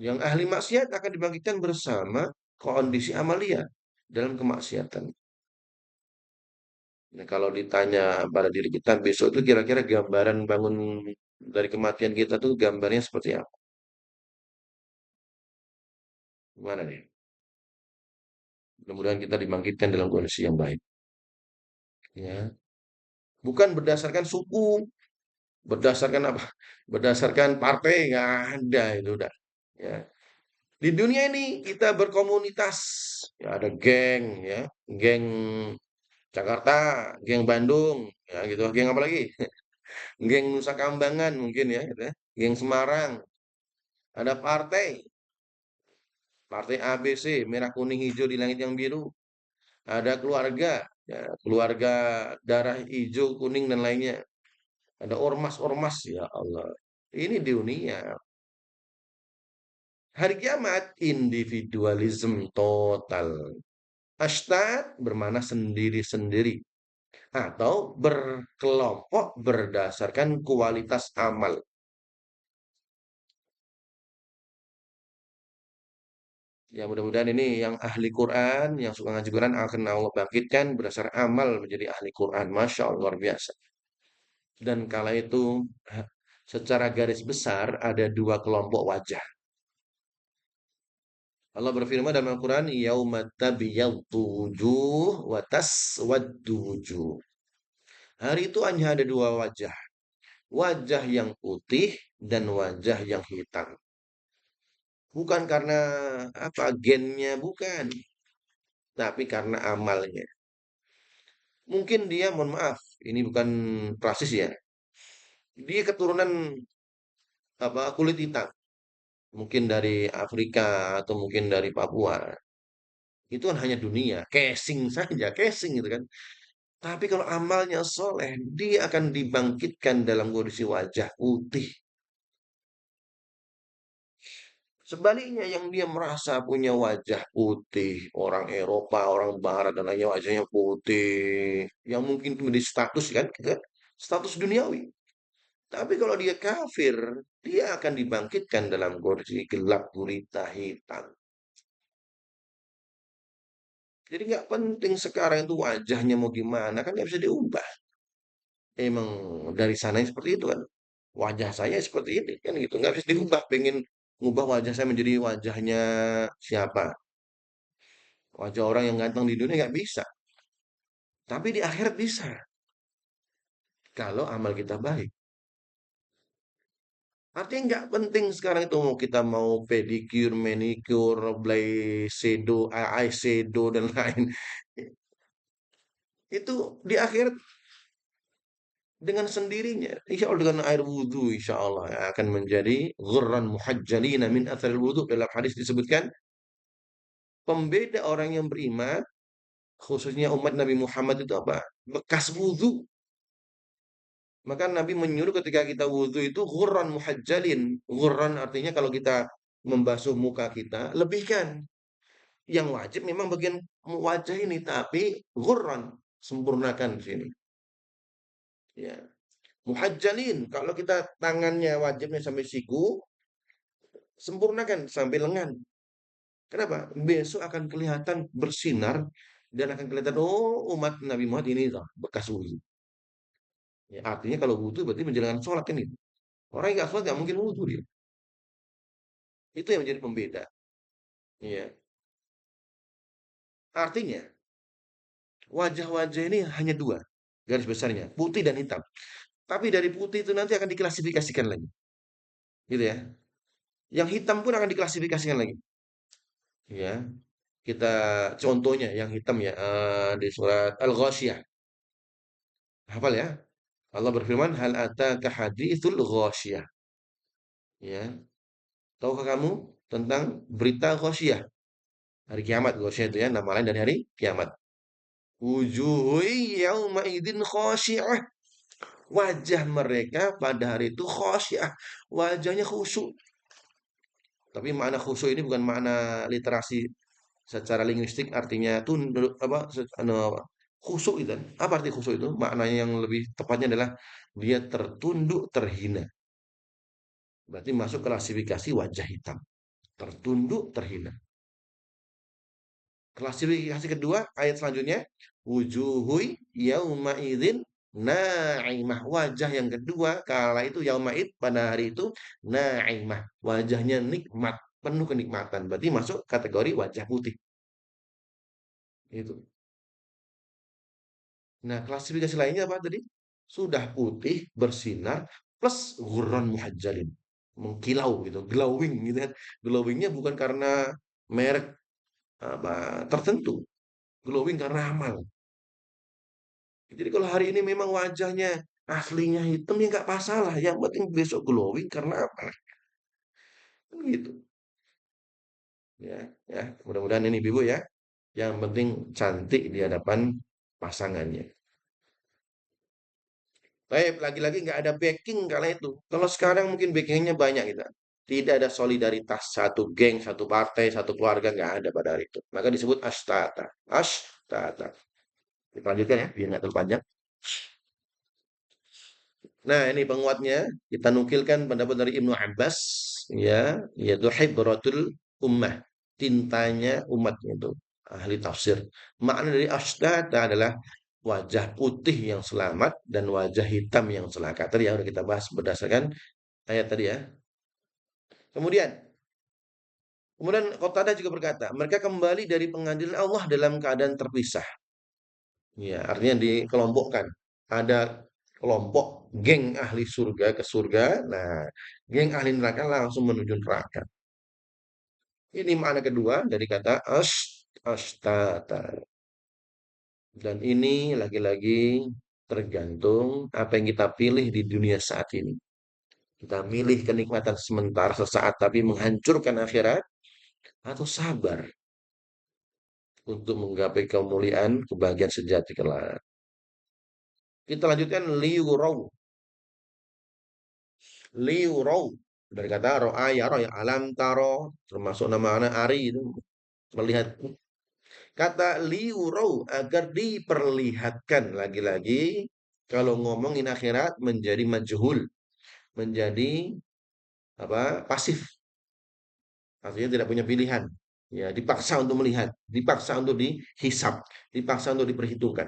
Yang ahli maksiat akan dibangkitkan bersama kondisi amalia dalam kemaksiatan. Nah, kalau ditanya pada diri kita besok itu kira-kira gambaran bangun dari kematian kita tuh gambarnya seperti apa? Gimana nih? Mudah-mudahan kita dibangkitkan dalam kondisi yang baik. Ya, bukan berdasarkan suku, berdasarkan apa? Berdasarkan partai nggak ada itu udah. Ya. Di dunia ini kita berkomunitas, ya ada geng, ya, geng Jakarta, geng Bandung, ya gitu. Geng apa lagi? Geng Nusa Kambangan mungkin ya, gitu ya. Geng Semarang, ada partai, partai ABC, merah kuning hijau di langit yang biru. Ada keluarga, ya, keluarga darah hijau, kuning dan lainnya. Ada ormas-ormas, ya Allah. Ini dunia. Hari kiamat, individualism total. Ashtad bermana sendiri-sendiri atau berkelompok berdasarkan kualitas amal. Ya mudah-mudahan ini yang ahli Quran, yang suka ngaji Quran akan Allah bangkitkan berdasarkan amal menjadi ahli Quran. Masya Allah luar biasa. Dan kala itu secara garis besar ada dua kelompok wajah. Allah berfirman dalam Al-Quran, "Yauma tabyaddu wujuh wa taswaddu wujuh." Hari itu hanya ada dua wajah. Wajah yang putih dan wajah yang hitam. Bukan karena apa gennya bukan, tapi karena amalnya. Mungkin dia, mohon maaf, ini bukan rasis ya. Dia keturunan apa kulit hitam, mungkin dari Afrika atau mungkin dari Papua. Itu kan hanya dunia, casing saja, casing gitu kan. Tapi kalau amalnya soleh, dia akan dibangkitkan dalam kondisi wajah putih. Sebaliknya yang dia merasa punya wajah putih, orang Eropa, orang Barat dan lainnya wajahnya putih, yang mungkin itu menjadi status kan, gitu kan? Status duniawi. Tapi kalau dia kafir, dia akan dibangkitkan dalam kondisi gelap gulita hitam. Jadi nggak penting sekarang itu wajahnya mau gimana, kan nggak bisa diubah. Emang dari sananya seperti itu kan. Wajah saya seperti ini kan gitu, nggak bisa diubah. Pengen ngubah wajah saya menjadi wajahnya siapa? Wajah orang yang ganteng di dunia nggak bisa. Tapi di akhirat bisa. Kalau amal kita baik. Artinya nggak penting sekarang itu mau kita mau pedicure, manicure, eyeshadow dan lain. Itu di akhirat dengan sendirinya. Insya Allah dengan air wudhu insya Allah akan menjadi ghurran muhajjalina min atharil wudhu. Dalam hadis disebutkan pembeda orang yang beriman khususnya umat Nabi Muhammad itu apa? Bekas wudhu. Maka Nabi menyuruh ketika kita wudhu itu ghurran muhajjalin. Ghurran artinya kalau kita membasuh muka kita, lebihkan. Yang wajib memang bagian wajah ini, tapi ghurran, sempurnakan di sini. Ya. Muhajjalin, kalau kita tangannya wajibnya sampai siku, sempurnakan sampai lengan. Kenapa? Besok akan kelihatan bersinar dan akan kelihatan, oh umat Nabi Muhammad ini loh, bekas wudhu. Ya, artinya kalau wudhu berarti menjalankan sholat kan itu. Orang yang nggak sholat nggak mungkin wudhu dia. Itu yang menjadi pembeda. Ya. Artinya, wajah-wajah ini hanya dua garis besarnya, putih dan hitam. Tapi dari putih itu nanti akan diklasifikasikan lagi. Gitu ya. Yang hitam pun akan diklasifikasikan lagi. Ya. Kita contohnya yang hitam ya di surat Al-Ghasyiyah. Hafal ya? Allah berfirman, "Hal ataka haditsul ghasyiyah." Ya. Tahukah kamu tentang berita ghasyiyah? Hari kiamat ghasyiyah itu ya, nama lain dari hari kiamat. Wujuhu yauma idzin khasyi'ah. Wajah mereka pada hari itu khasyyi'ah. Wajahnya khusyuk. Tapi makna khusyuk ini bukan makna literasi secara linguistik artinya tunduk apa khusyuk itu. Apa arti khusyuk itu? Maknanya yang lebih tepatnya adalah dia tertunduk, terhina. Berarti masuk klasifikasi wajah hitam. Tertunduk, terhina. Klasifikasi kedua, ayat selanjutnya, wujuhui yauma idzin na'imah. Wajah yang kedua, kala itu yauma id pada hari itu na'imah. Wajahnya nikmat, penuh kenikmatan. Berarti masuk kategori wajah putih. Itu. Nah, klasifikasi lainnya apa tadi? Sudah putih, bersinar, plus ghurran muhajjalin. Mengkilau gitu, glowing gitu kan. Glowingnya bukan karena merek apa tertentu, glowing karena amal. Jadi kalau hari ini memang wajahnya aslinya hitam ya nggak masalah. Yang penting besok glowing karena apa? Kan gitu. Ya, ya. Mudah-mudahan ini Ibu ya. Yang penting cantik di hadapan pasangannya. Baik, lagi-lagi nggak ada backing kala itu. Kalau sekarang mungkin backingnya banyak gitu. Tidak ada solidaritas satu geng, satu partai, satu keluarga nggak ada pada hari itu. Maka disebut astata. Astata. Kita lanjutkan ya, biar nggak terlalu panjang. Nah, ini penguatnya. Kita nukilkan pendapat dari Ibnu Abbas, ya, yaitu hibratul ummah, tintanya umat itu. Ahli tafsir. Makna dari ashdata adalah wajah putih yang selamat dan wajah hitam yang celaka. Tadi yang sudah kita bahas berdasarkan ayat tadi ya. Kemudian, kemudian Qatadah juga berkata, mereka kembali dari pengadilan Allah dalam keadaan terpisah. Ya, artinya dikelompokkan. Ada kelompok geng ahli surga ke surga. Nah, geng ahli neraka langsung menuju neraka. Ini makna kedua dari kata ashtata. Dan ini lagi-lagi tergantung apa yang kita pilih di dunia saat ini. Kita milih kenikmatan sementara sesaat tapi menghancurkan akhirat atau sabar untuk menggapai kemuliaan kebahagiaan sejati kelak. Kita lanjutkan liurau. Liurau. Dari kata ro'a ya ro'a ya alam taro. Termasuk nama anak Ari itu. Melihat. Kata liurau agar diperlihatkan. Lagi-lagi. Kalau ngomongin akhirat menjadi majhul. Menjadi apa pasif. Artinya tidak punya pilihan. Ya, dipaksa untuk melihat, dipaksa untuk dihisap, dipaksa untuk diperhitungkan.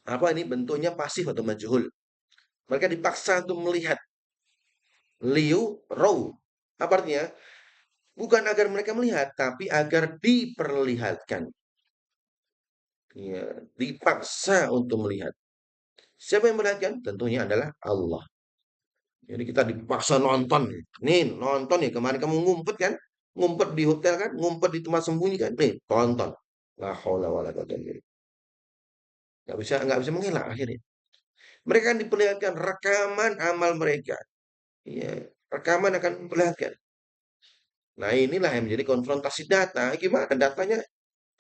Apa ini bentuknya pasif atau majhul? Mereka dipaksa untuk melihat liu row. Apa artinya? Bukan agar mereka melihat, tapi agar diperlihatkan. Ya, dipaksa untuk melihat. Siapa yang melihatkan? Tentunya adalah Allah. Jadi kita dipaksa nonton. Nih, nonton nih. Kemarin kamu ngumpet kan? Ngumpet di hotel kan? Ngumpet di tempat sembunyi kan? Nih, tonton. La haula wala quwata illa billah. Nggak bisa mengelak akhirnya. Mereka kan diperlihatkan rekaman amal mereka. Iya, rekaman akan memperlihatkan. Nah, inilah yang menjadi konfrontasi data. Gimana datanya?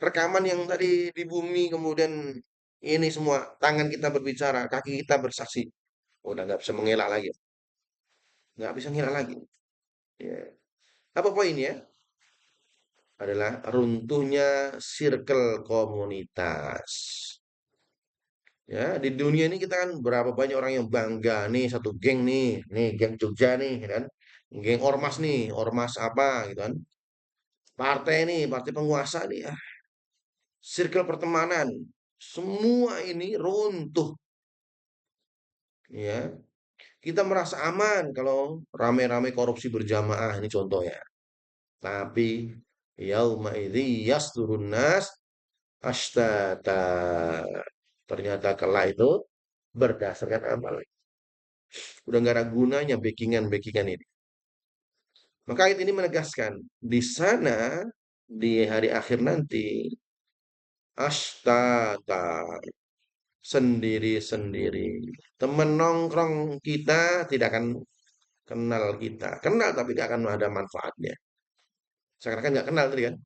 Rekaman yang tadi di bumi, kemudian ini semua tangan kita berbicara, kaki kita bersaksi. Udah nggak bisa mengelak lagi. Nggak bisa mengelak lagi. Ya. Apa poinnya? Adalah runtuhnya circle komunitas. Ya, di dunia ini kita kan berapa banyak orang yang bangga nih satu geng nih geng Jogja nih kan, geng ormas nih, ormas apa gitu kan, partai nih, partai penguasa nih, circle pertemanan, semua ini runtuh, ya. Kita merasa aman kalau rame-rame korupsi berjamaah ini contoh ya. Tapi yauma idzi yasdurun nas ashtata. Ternyata kala itu berdasarkan amal. Udah nggak ada gunanya backingan-backingan ini. Maka ayat ini menegaskan di sana di hari akhir nanti astata sendiri-sendiri. Teman nongkrong kita tidak akan kenal kita. Kenal tapi tidak akan ada manfaatnya. Sekarang kan nggak kenal tadi kan.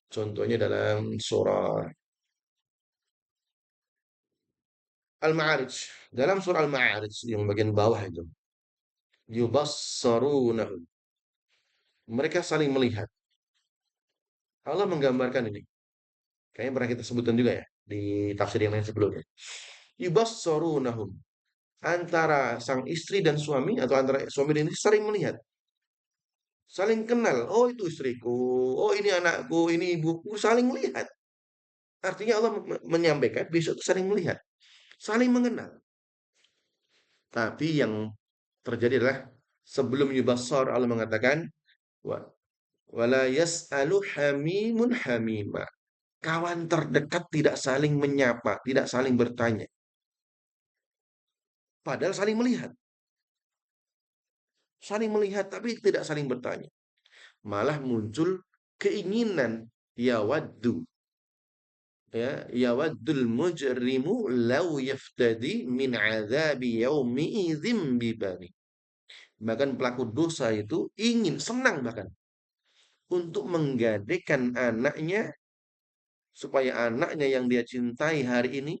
Contohnya dalam surah Al-Ma'arij. Dalam surah Al-Ma'arij yang bagian bawah itu. Yubassarunahum. Mereka saling melihat. Allah menggambarkan ini. Kayaknya pernah kita sebutkan juga ya di tafsir yang lain sebelumnya. Yubassarunahum. Antara sang istri dan suami atau antara suami dan istri saling melihat, saling kenal. Oh, itu istriku, oh ini anakku, ini ibuku, saling melihat. Artinya Allah menyampaikan besok itu saling melihat, saling mengenal. Tapi yang terjadi adalah sebelum yubassar Allah mengatakan wa wala yas'alu hamimun hamima. Kawan terdekat tidak saling menyapa, tidak saling bertanya. Padahal saling melihat. Saling melihat tapi tidak saling bertanya. Malah muncul keinginan yawaddu, ya yawaddul mujrimu law yaftadi min azabi yaumi idzim bibani. Bahkan pelaku dosa itu ingin senang bahkan untuk menggadaikan anaknya supaya anaknya yang dia cintai hari ini,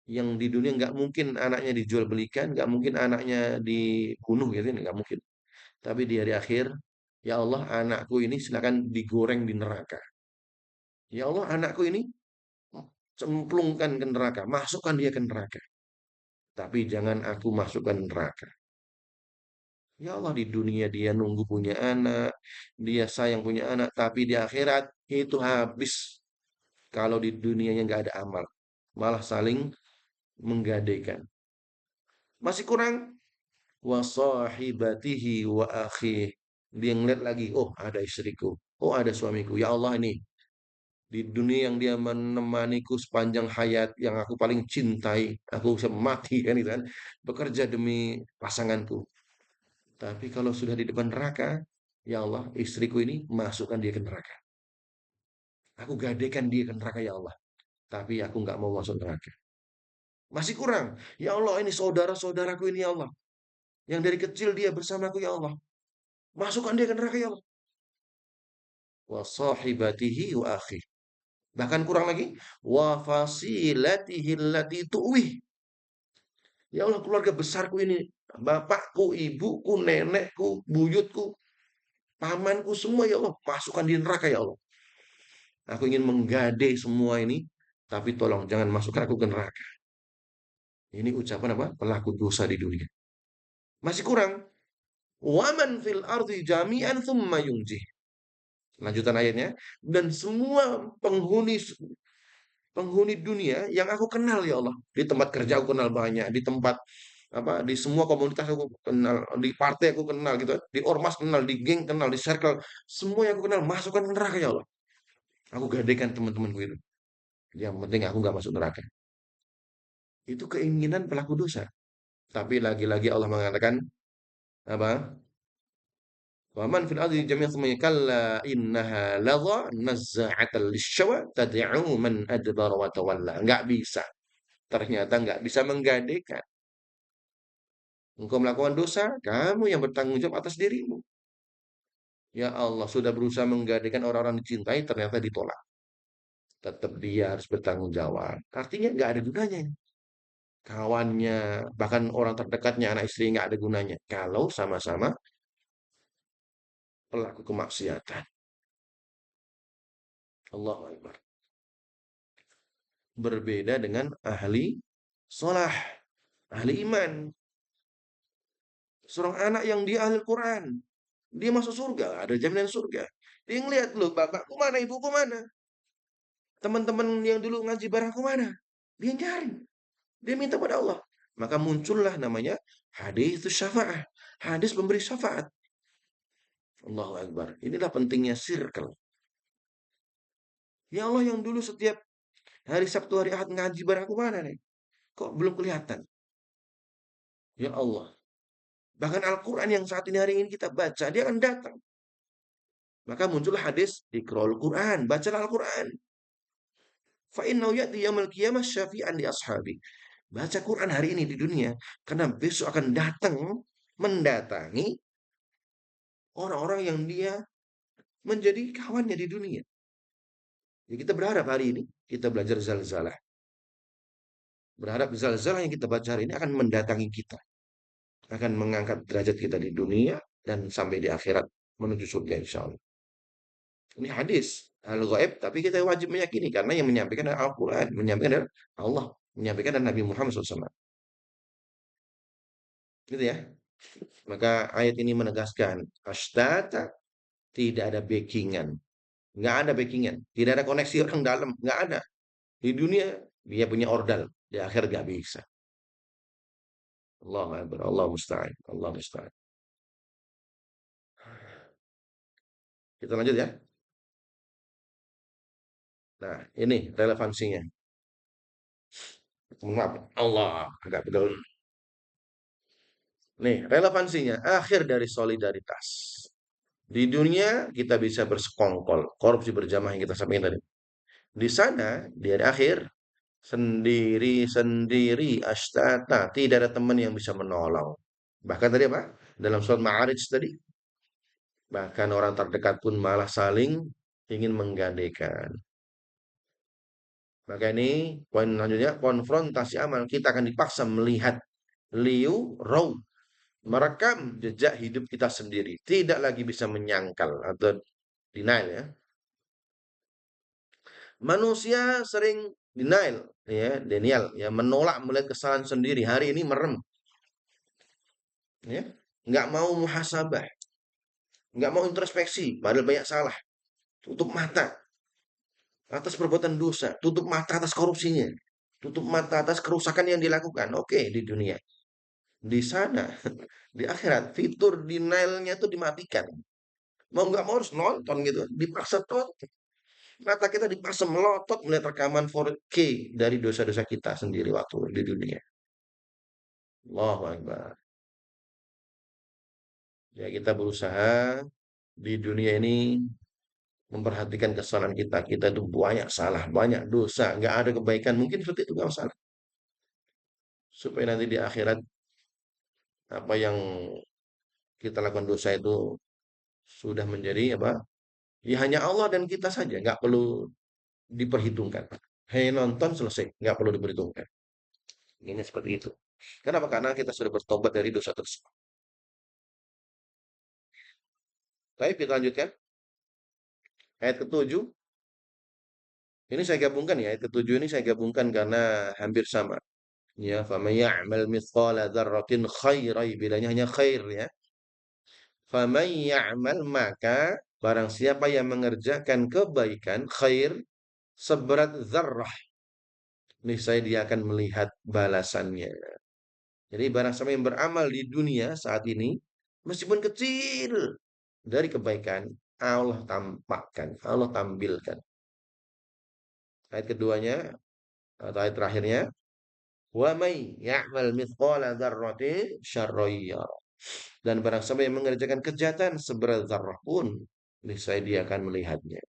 yang di dunia nggak mungkin anaknya dijual belikan, nggak mungkin anaknya dibunuh gitu, nggak mungkin. Tapi di hari akhir, ya Allah anakku ini silakan digoreng di neraka. Ya Allah anakku ini cemplungkan ke neraka, masukkan dia ke neraka. Tapi jangan aku masukkan neraka. Ya Allah di dunia dia nunggu punya anak, dia sayang punya anak, tapi di akhirat itu habis. Kalau di dunianya nggak ada amal, malah saling menggadaikan. Masih kurang wa sahibatihi wa akhi. Dia ngeliat lagi, oh ada istriku, oh ada suamiku. Ya Allah ini di dunia yang dia menemaniku sepanjang hayat yang aku paling cintai, aku bisa mati kan itu kan, bekerja demi pasanganku. Tapi kalau sudah di depan neraka, ya Allah, istriku ini masukkan dia ke neraka. Aku gadaikan dia ke neraka ya Allah. Tapi aku nggak mau masuk neraka. Masih kurang. Ya Allah, ini saudara-saudaraku ini ya Allah. Yang dari kecil dia bersamaku ya Allah. Masukkan dia ke neraka ya Allah. Wa sahibatihi wa akhi. Bahkan kurang lagi, wa fasilatihi allati tu'wih. Ya Allah, keluarga besarku ini, bapakku, ibuku, nenekku, buyutku, pamanku semua ya Allah, masukkan di neraka ya Allah. Aku ingin menggade semua ini, tapi tolong jangan masukkan aku ke neraka. Ini ucapan apa? Pelaku dosa di dunia. Masih kurang. Waman fil ardi jami'an thumma yunjih. Lanjutan ayatnya. Dan semua penghuni penghuni dunia yang aku kenal ya Allah. Di tempat kerja aku kenal banyak, di tempat apa di semua komunitas aku kenal, di partai aku kenal gitu, di ormas kenal, di geng kenal, di circle, semua yang aku kenal masukkan ke neraka ya Allah. Aku gadekan teman-temanku itu. Yang penting aku nggak masuk neraka. Itu keinginan pelaku dosa. Tapi lagi-lagi Allah mengatakan apa? Waman fil ardi jami'an tsumma kalla innaha ladha nazza'atan lisyawa tad'u man adbara wa tawalla. Enggak bisa. Ternyata enggak bisa menggadekan. Engkau melakukan dosa, kamu yang bertanggung jawab atas dirimu. Ya Allah, sudah berusaha menggadekan orang-orang dicintai, ternyata ditolak. Tetap dia harus bertanggung jawab. Artinya enggak ada gunanya. Kawannya, bahkan orang terdekatnya, anak istri enggak ada gunanya. Kalau sama-sama pelaku kemaksiatan. Allahu Akbar. Berbeda dengan ahli solah, ahli iman. Seorang anak yang dia ahli Quran, dia masuk surga, ada jaminan surga. Dia ngeliat loh, bapakku mana, ibuku mana, teman-teman yang dulu ngaji barengku mana. Dia nyari, dia minta pada Allah. Maka muncullah namanya hadis syafaat, hadis pemberi syafaat. Allahu Akbar. Inilah pentingnya circle. Ya Allah, yang dulu setiap hari Sabtu hari Ahad ngaji barengku mana nih? Kok belum kelihatan? Ya Allah. Bahkan Al-Quran yang saat ini hari ini kita baca, dia akan datang. Maka muncul hadis Iqra'ul Quran, bacalah Al-Quran. Fa innahu ya'ti yaumil qiyamah syafi'an li ashabi. Baca Quran hari ini di dunia karena besok akan datang mendatangi orang-orang yang dia menjadi kawannya di dunia. Ya, kita berharap hari ini kita belajar zalzalah. Berharap zalzalah yang kita baca hari ini akan mendatangi kita, akan mengangkat derajat kita di dunia dan sampai di akhirat menuju surga insyaallah. Ini hadis al-ghaib, tapi kita wajib meyakini karena yang menyampaikan adalah Al-Quran, menyampaikan adalah Allah, menyampaikan adalah Nabi Muhammad SAW. Gitu ya. Maka ayat ini menegaskan ashtata, tidak ada backingan, nggak ada backingan, tidak ada koneksi orang dalam, nggak ada. Di dunia dia punya ordal, di akhir nggak bisa. Allah Akbar, Allah musta'an, Allah musta'an. Kita lanjut ya. Nah, ini relevansinya. Maaf, Allah agak betul. Nih, relevansinya akhir dari solidaritas. Di dunia kita bisa bersekongkol, korupsi berjamaah yang kita sampaikan tadi. Di sana, di hari akhir, sendiri-sendiri astata, tidak ada teman yang bisa menolong. Bahkan tadi apa? Dalam surat Ma'arij tadi, bahkan orang terdekat pun malah saling ingin menggadaikan. Maka ini poin selanjutnya, konfrontasi amal. Kita akan dipaksa melihat liu, raw, merekam jejak hidup kita sendiri. Tidak lagi bisa menyangkal atau denial ya. Manusia sering denial, ya, menolak melihat kesalahan sendiri. Hari ini merem, ya, nggak mau muhasabah, nggak mau introspeksi, padahal banyak salah. Tutup mata atas perbuatan dosa, tutup mata atas korupsinya, tutup mata atas kerusakan yang dilakukan. Oke, di dunia, di sana, di akhirat, fitur denialnya itu dimatikan. Mau nggak mau harus nonton gitu, dipaksa tonton. Mata kita dipaksa melotot melihat rekaman 4K dari dosa-dosa kita sendiri waktu di dunia. Allahu Akbar. Ya, kita berusaha di dunia ini memperhatikan kesalahan kita. Kita itu banyak salah, banyak dosa, nggak ada kebaikan. Mungkin seperti itu nggak salah. Supaya nanti di akhirat apa yang kita lakukan dosa itu sudah menjadi apa? Ya hanya Allah dan kita saja. Nggak perlu diperhitungkan. Hanya nonton selesai, nggak perlu diperhitungkan. Ini seperti itu. Kenapa? Karena kita sudah bertobat dari dosa tersebut. Baik, kita lanjutkan. Ayat ketujuh. Ini saya gabungkan ya. Ayat ketujuh ini saya gabungkan karena hampir sama. Ya, faman ya'mal mithqala dzarratin khairan, bedanya hanya khair ya. Faman ya'mal, maka barang siapa yang mengerjakan kebaikan khair seberat zarrah, niscaya dia akan melihat balasannya. Jadi barang siapa yang beramal di dunia saat ini, meskipun kecil dari kebaikan, Allah tampakkan, Allah tampilkan. Ayat keduanya atau ayat terakhirnya, wa may ya'mal mithqala dzarratin syarran yarah. Dan barang siapa yang mengerjakan kejahatan seberat zarrah pun, niscaya dia akan melihatnya.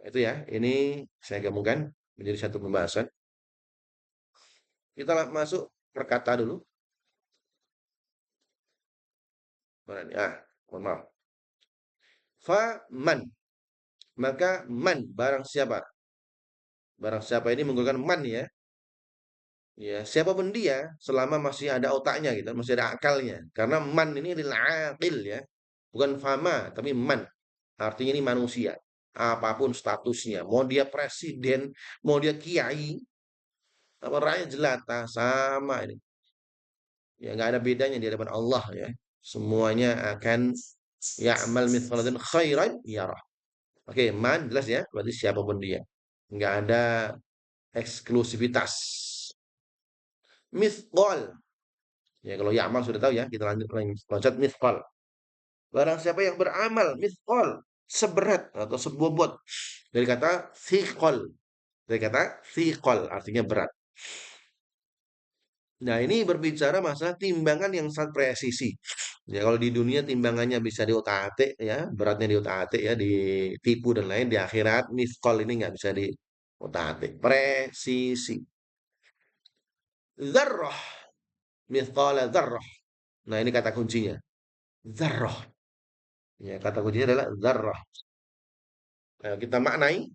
Itu ya, ini saya gabungkan menjadi satu pembahasan. Kita masuk perkata dulu. Mana nih? Mohon maaf. Fa man, maka man barang siapa? Barang siapa ini menggunakan man ya. Ya, siapapun dia selama masih ada otaknya gitu, masih ada akalnya. Karena man ini lil aqil ya. Bukan fama, tapi man. Artinya ini manusia. Apapun statusnya, mau dia presiden, mau dia kiai, apa rakyat jelata sama ini. Ya nggak ada bedanya di hadapan Allah ya. Semuanya akan ya'mal mithqalatin khairan yarah. Oke, man jelas ya, berarti siapapun dia. Nggak ada eksklusivitas. Mithqal. Ya kalau ya'mal sudah tahu ya, kita lanjut loncat mithqal. Barang siapa yang beramal mithqal seberat atau sebobot dari kata thiqal. Dari kata thiqal artinya berat. Nah, ini berbicara masalah timbangan yang sangat presisi. Ya, kalau di dunia timbangannya bisa diotak-atik ya, beratnya diotak-atik ya, ditipu dan lain, di akhirat mithqal ini nggak bisa diotak-atik. Presisi. Zarrah, mithqala zarrah. Nah, ini kata kuncinya. Zarrah. Ya, kata kuncinya adalah zarrah. Nah, kita maknai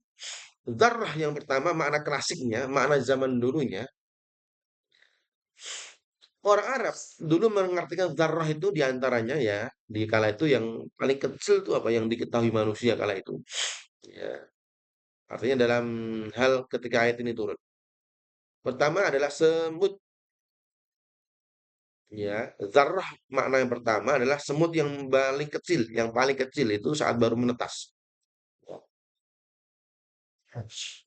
zarrah yang pertama makna klasiknya, makna zaman dulunya. Orang Arab dulu mengartikan zarrah itu diantaranya ya di kala itu yang paling kecil itu apa yang diketahui manusia kala itu. Ya, artinya dalam hal ketika ayat ini turun. Pertama adalah semut. Ya, zarrah makna yang pertama adalah semut yang paling kecil itu saat baru menetas. Ya,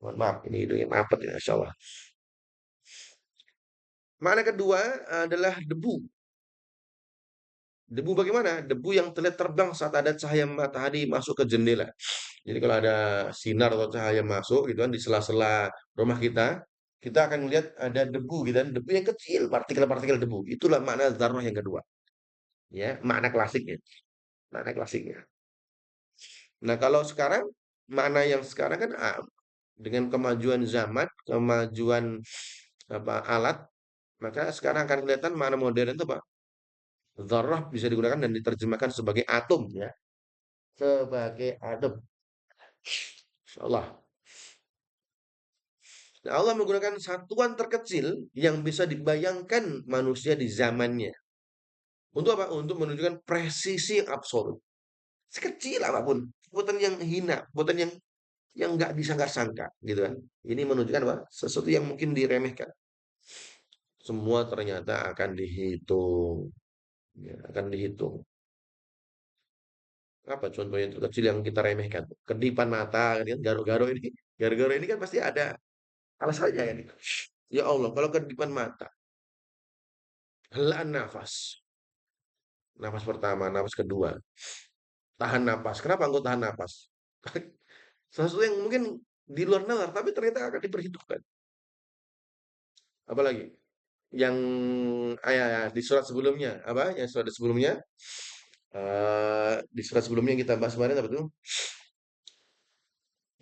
mohon maaf ini hidungnya mampet ya, Masya Allah. Makna kedua adalah debu. Debu bagaimana? Debu yang terlihat terbang saat ada cahaya matahari masuk ke jendela. Jadi kalau ada sinar atau cahaya masuk gitu kan di sela-sela rumah kita akan melihat ada debu gitu kan, debu yang kecil, partikel-partikel debu. Itulah makna zarrah yang kedua. Ya, makna klasiknya. Makna klasiknya. Nah, kalau sekarang makna yang sekarang kan dengan kemajuan zaman, kemajuan apa alat, maka sekarang akan kelihatan makna modern itu Pak. Zarrah bisa digunakan dan diterjemahkan sebagai atom ya, sebagai atom. Insyaallah. Nah, Allah menggunakan satuan terkecil yang bisa dibayangkan manusia di zamannya. Untuk apa? Untuk menunjukkan presisi yang absolut. Sekecil apapun, perbuatan yang hina, perbuatan yang nggak disangka-sangka, gitu kan? Ini menunjukkan apa? Sesuatu yang mungkin diremehkan. Semua ternyata akan dihitung, ya, akan dihitung. Apa contoh yang terkecil yang kita remehkan? Kedipan mata, kan? Garo-garo ini kan pasti ada alasannya kan? Ya Allah, kalau kedipan mata, helaan nafas. Nafas pertama, nafas kedua. Tahan napas. Kenapa engkau tahan napas? Sesuatu yang mungkin di luar nalar, tapi ternyata akan diperhitungkan. Apalagi? Yang di surat sebelumnya, apa? Yang surat sebelumnya, di surat sebelumnya yang kita bahas kemarin apa itu?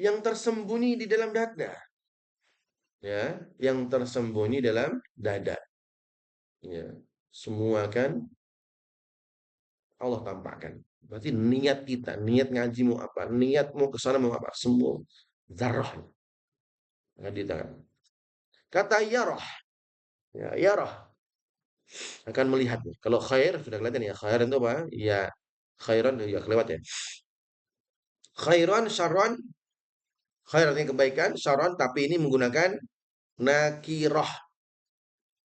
Yang tersembunyi di dalam dada, ya, yang tersembunyi dalam dada, ya. Semua kan Allah tampakkan. Berarti niat kita, niat ngaji mau apa, niat mau ke sana mau apa, semua. Zarrah akan di tangan. Kata yarah, ya, yarah akan melihat. Kalau khair sudah kelihatan ya. Khair itu apa? Ya khairan ya kelewat ya. Khairan, syarran, khair artinya kebaikan, syarran tapi ini menggunakan nakirah.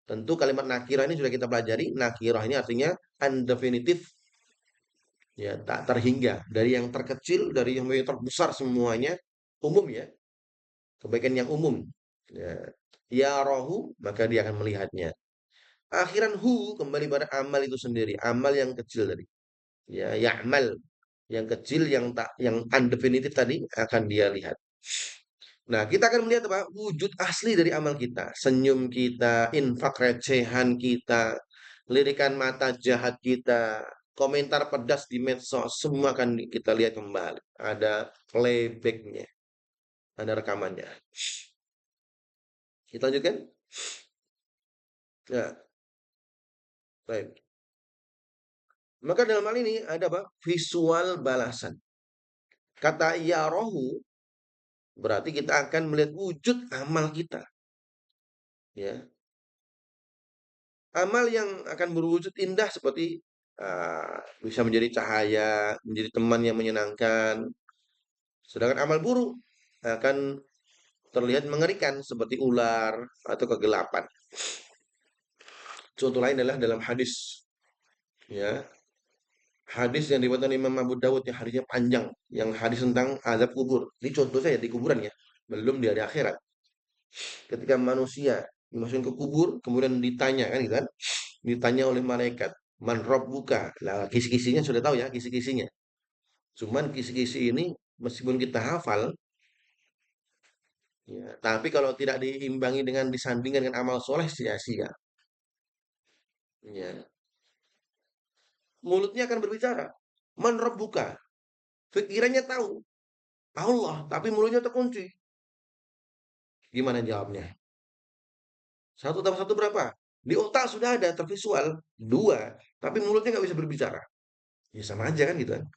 Tentu kalimat nakirah ini sudah kita pelajari. Nakirah ini artinya undefinitive, ya tak terhingga. Dari yang terkecil, dari yang terbesar semuanya umum ya. Kebaikan yang umum. Ya, ya rohu maka dia akan melihatnya. Akhiran hu kembali pada amal itu sendiri, amal yang kecil tadi. Ya, ya'mal yang kecil yang undefinitive tadi akan dia lihat. Nah, kita akan melihat apa? Wujud asli dari amal kita. Senyum kita, infak recehan kita, lirikan mata jahat kita, komentar pedas di medsos, semua akan kita lihat kembali. Ada playbacknya, ada rekamannya. Kita lanjutkan? Ya, baik. Maka dalam hal ini ada apa? Visual balasan. Kata ya rohu berarti kita akan melihat wujud amal kita. Ya, amal yang akan berwujud indah seperti bisa menjadi cahaya, menjadi teman yang menyenangkan. Sedangkan amal buruk akan terlihat mengerikan seperti ular atau kegelapan. Contoh lain adalah dalam hadis, ya, hadis yang diriwayatkan Imam Abu Dawud yang hadisnya panjang, yang hadis tentang azab kubur. Ini contoh saya di kuburan ya, belum di hari akhirat. Ketika manusia dimasukin ke kubur, kemudian ditanya kan gitu kan, ditanya oleh malaikat, man rabbuka. Lah kisi-kisinya sudah tahu ya, kisi-kisinya. Cuman kisi-kisi ini meskipun kita hafal, ya, tapi kalau tidak diimbangi dengan disandingkan dengan amal soleh sia-sia. Ya. Mulutnya akan berbicara. Man rabbuka. Pikirannya tahu Allah, tapi mulutnya terkunci. Gimana jawabnya? Satu tambah satu berapa? Di otak sudah ada tervisual dua, tapi mulutnya nggak bisa berbicara. Ya sama aja kan gitu kan?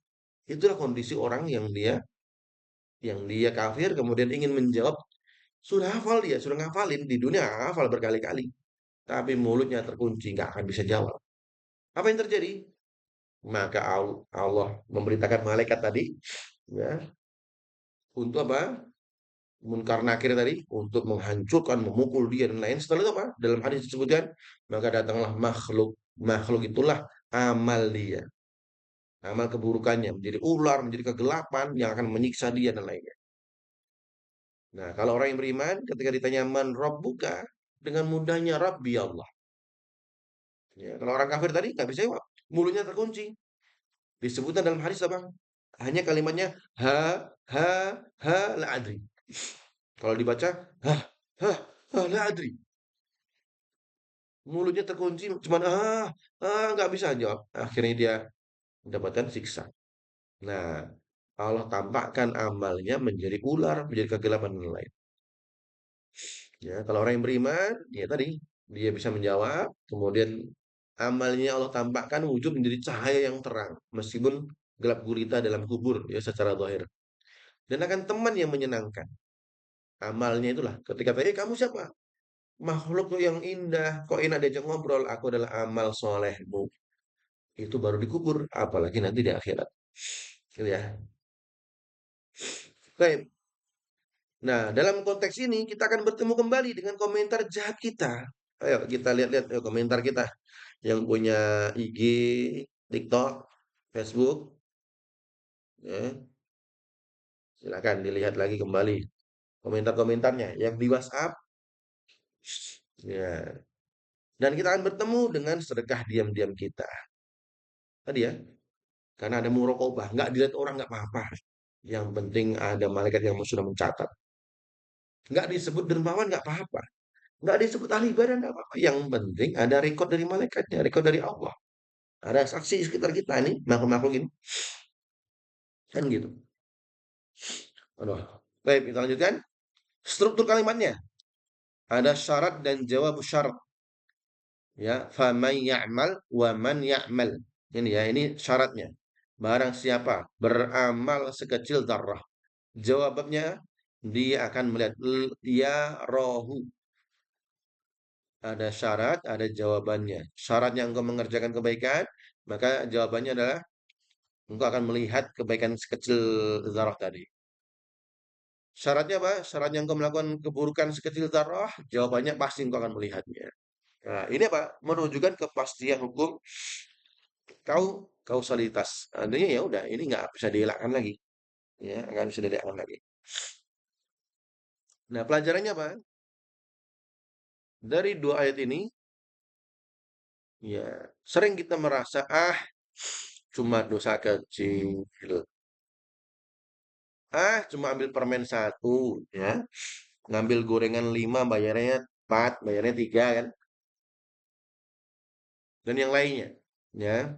Itulah kondisi orang yang dia kafir kemudian ingin menjawab. Sudah hafal dia, sudah ngafalin di dunia hafal berkali-kali, tapi mulutnya terkunci, nggak akan bisa jawab. Apa yang terjadi? Maka Allah memerintahkan malaikat tadi, ya, untuk apa? Munkar nakir tadi, untuk menghancurkan, memukul dia dan lain. Setelah itu apa? Dalam hadis disebutkan, maka datanglah makhluk. Makhluk itulah amal dia, amal keburukannya menjadi ular, menjadi kegelapan yang akan menyiksa dia dan lainnya. Nah, kalau orang yang beriman ketika ditanya man rabbuka, dengan mudahnya Rabbi Allah. Ya, kalau orang kafir tadi nggak bisa jawab, mulutnya terkunci. Disebutkan dalam hadis apa? Hanya kalimatnya ha ha ha la adri. Kalau dibaca ha ha ha la adri. Mulutnya terkunci, cuman nggak bisa jawab. Akhirnya dia mendapatkan siksa. Nah, Allah tampakkan amalnya menjadi ular, menjadi kegelapan dan lain. Ya, kalau orang yang beriman, ya tadi dia bisa menjawab, kemudian amalnya Allah tampakkan wujud menjadi cahaya yang terang, meskipun gelap gulita dalam kubur ya secara zahir. Dan akan teman yang menyenangkan. Amalnya itulah ketika tanya, kamu siapa? Makhluk yang indah, kok enak diajak ngobrol, aku adalah amal solehmu. Itu baru dikubur, apalagi nanti di akhirat. Gitu ya. Baik. Nah, dalam konteks ini kita akan bertemu kembali dengan komentar jahat kita. Ayo kita lihat-lihat komentar kita yang punya IG, TikTok, Facebook, ya. Silakan dilihat lagi kembali komentar-komentarnya yang di WhatsApp, ya. Dan kita akan bertemu dengan sedekah diam-diam kita. Tadi ya, karena ada murokobah, nggak dilihat orang nggak apa-apa. Yang penting ada malaikat yang sudah mencatat. Nggak disebut dermawan nggak apa-apa. Nggak disebut ahli ibadah nggak apa-apa. Yang penting ada rekod dari malaikatnya, rekod dari Allah. Ada saksi di sekitar kita nih, makhluk-makhluk ini. Kan gitu. Aduh. Baik, kita lanjutkan. Struktur kalimatnya. Ada syarat dan jawab syarat. Ya, faman ya'mal wa man ya'mal. Ini ya, ini syaratnya. Barang siapa beramal sekecil darah. Jawabnya Dia akan melihat ya rohu. Ada syarat, ada jawabannya. Syaratnya engkau mengerjakan kebaikan, maka jawabannya adalah engkau akan melihat kebaikan sekecil zarah tadi. Syaratnya apa? Syaratnya engkau melakukan keburukan sekecil zarah, jawabannya pasti engkau akan melihatnya. Nah, ini apa? Menunjukkan kepastian hukum kausalitas. Artinya ya udah, ini nggak bisa dielakkan lagi. Ya, nggak bisa dielakkan lagi. Nah, pelajarannya apa? Dari dua ayat ini, ya sering kita merasa cuma dosa kecil. Cuma ambil permen satu, ya. Ngambil gorengan 5, bayarnya 4, bayarnya 3 kan. Dan yang lainnya, ya.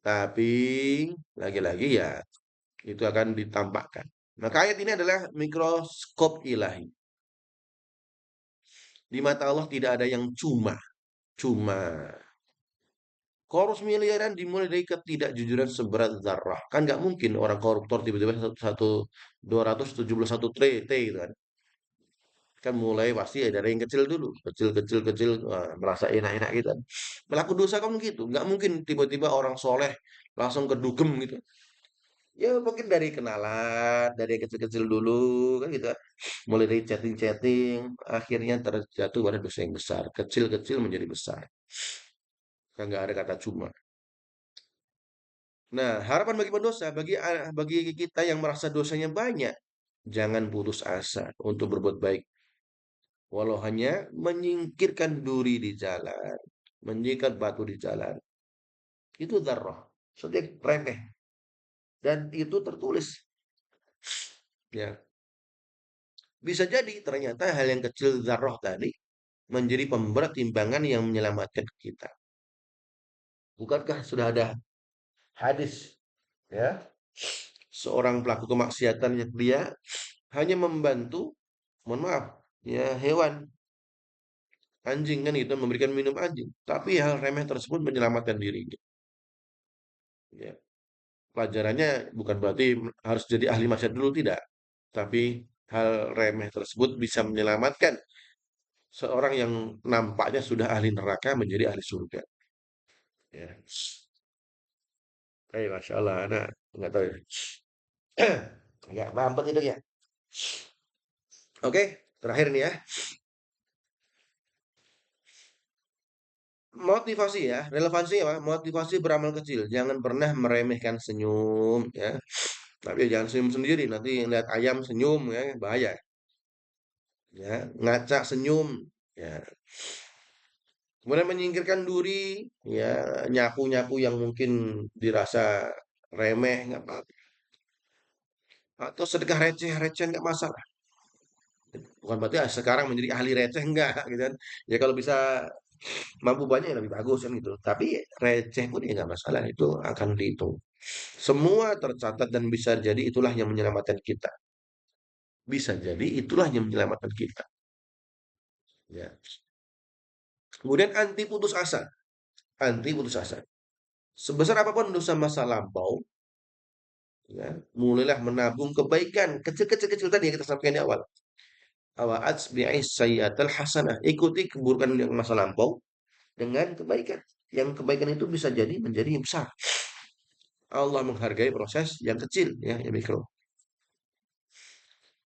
Tapi lagi-lagi ya itu akan ditampakkan. Maka ayat ini adalah mikroskop ilahi. Di mata Allah tidak ada yang cuma. Cuma. Korupsi miliaran dimulai dari ketidakjujuran seberat zarrah. Kan nggak mungkin orang koruptor tiba-tiba satu 271 T gitu kan. Kan mulai pasti ya dari yang kecil dulu, kecil, merasa enak-enak gitu kan. Pelaku dosa kan gitu, nggak mungkin tiba-tiba orang soleh langsung kedugem gitu. Ya mungkin dari kenalan, dari yang kecil-kecil dulu kan gitu kan. Mulai dari chatting-chatting, akhirnya terjatuh pada dosa yang besar. Kecil-kecil menjadi besar. Kan nggak ada kata cuma. Nah, harapan bagi pendosa, bagi kita yang merasa dosanya banyak, jangan putus asa untuk berbuat baik. Walau hanya menyingkirkan duri di jalan, menyikat batu di jalan. Itu dzarrah, sedikit remeh. Dan itu tertulis. Ya, bisa jadi ternyata hal yang kecil dzarrah tadi menjadi pemberat timbangan yang menyelamatkan kita. Bukankah sudah ada hadis, ya, seorang pelaku kemaksiatan yang dia hanya membantu, mohon maaf, ya hewan, anjing kan itu memberikan minum anjing, tapi hal remeh tersebut menyelamatkan dirinya. Ya. Pelajarannya bukan berarti harus jadi ahli maksiat dulu, tidak. Tapi hal remeh tersebut bisa menyelamatkan seorang yang nampaknya sudah ahli neraka menjadi ahli surga. Ya. Masya Allah, anak nggak tahu ya. Nggak mampet itu ya. Oke, terakhir nih ya. Motivasi ya, relevansinya apa? Motivasi beramal kecil. Jangan pernah meremehkan senyum ya. Tapi jangan senyum sendiri, nanti lihat ayam senyum ya, bahaya. Ya, ngaca senyum ya. Kemudian menyingkirkan duri, ya nyapu-nyapu yang mungkin dirasa remeh nggak apa-apa. Atau sedekah receh-receh nggak masalah. Bukan berarti sekarang menjadi ahli receh enggak gitu kan. Ya kalau bisa mampu banyak ya lebih bagus kan gitu. Tapi receh pun ya nggak masalah, itu akan dihitung. Semua tercatat dan bisa jadi itulah yang menyelamatkan kita. Bisa jadi itulah yang menyelamatkan kita. Ya. Kemudian anti putus asa. Anti putus asa. Sebesar apapun dosa masa lampau, ya, mulailah menabung kebaikan kecil-kecil tadi yang kita sampaikan di awal. Awaat bi'is sayyatal hasanah. Ikuti keburukan yang masa lampau dengan kebaikan. Yang kebaikan itu bisa jadi menjadi yang besar. Allah menghargai proses yang kecil, ya, yang mikro.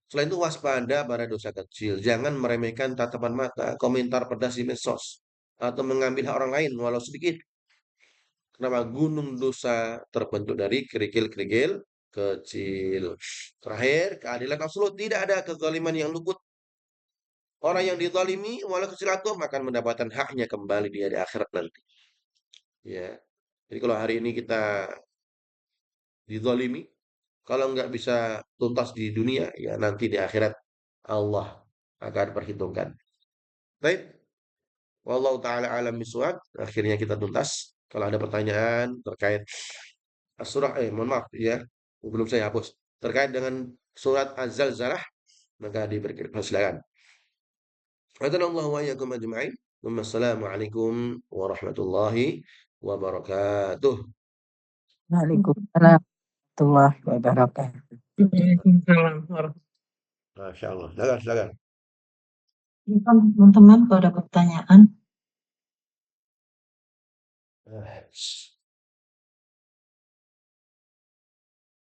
Selain itu waspada pada dosa kecil. Jangan meremehkan tatapan mata, komentar pedas di medsos, atau mengambil hak orang lain walau sedikit. Kenapa? Gunung dosa terbentuk dari kerikil-kerikil kecil. Terakhir, keadilan absolut. Tidak ada kezaliman yang luput. Orang yang dizalimi walau kecil atom akan mendapatkan haknya kembali dia di akhirat nanti. Ya. Jadi kalau hari ini kita dizalimi, kalau nggak bisa tuntas di dunia, ya nanti di akhirat Allah akan perhitungkan. Baik, wallahu taala alam bisawab. Akhirnya kita tuntas. Kalau ada pertanyaan terkait surah, mohon maaf ya, belum saya hapus. Terkait dengan surat Az-Zalzalah, maka dipersilakan. Hadanallahu wa iyyakum ajma'in. Wassalamualaikum warahmatullahi wabarakatuh. Waalaikumsalam warahmatullahi wabarakatuh. Waalaikumsalam warahmatullahi Masya Allah. Silakan, silakan. Silakan teman-teman kalau ada pertanyaan. Eh,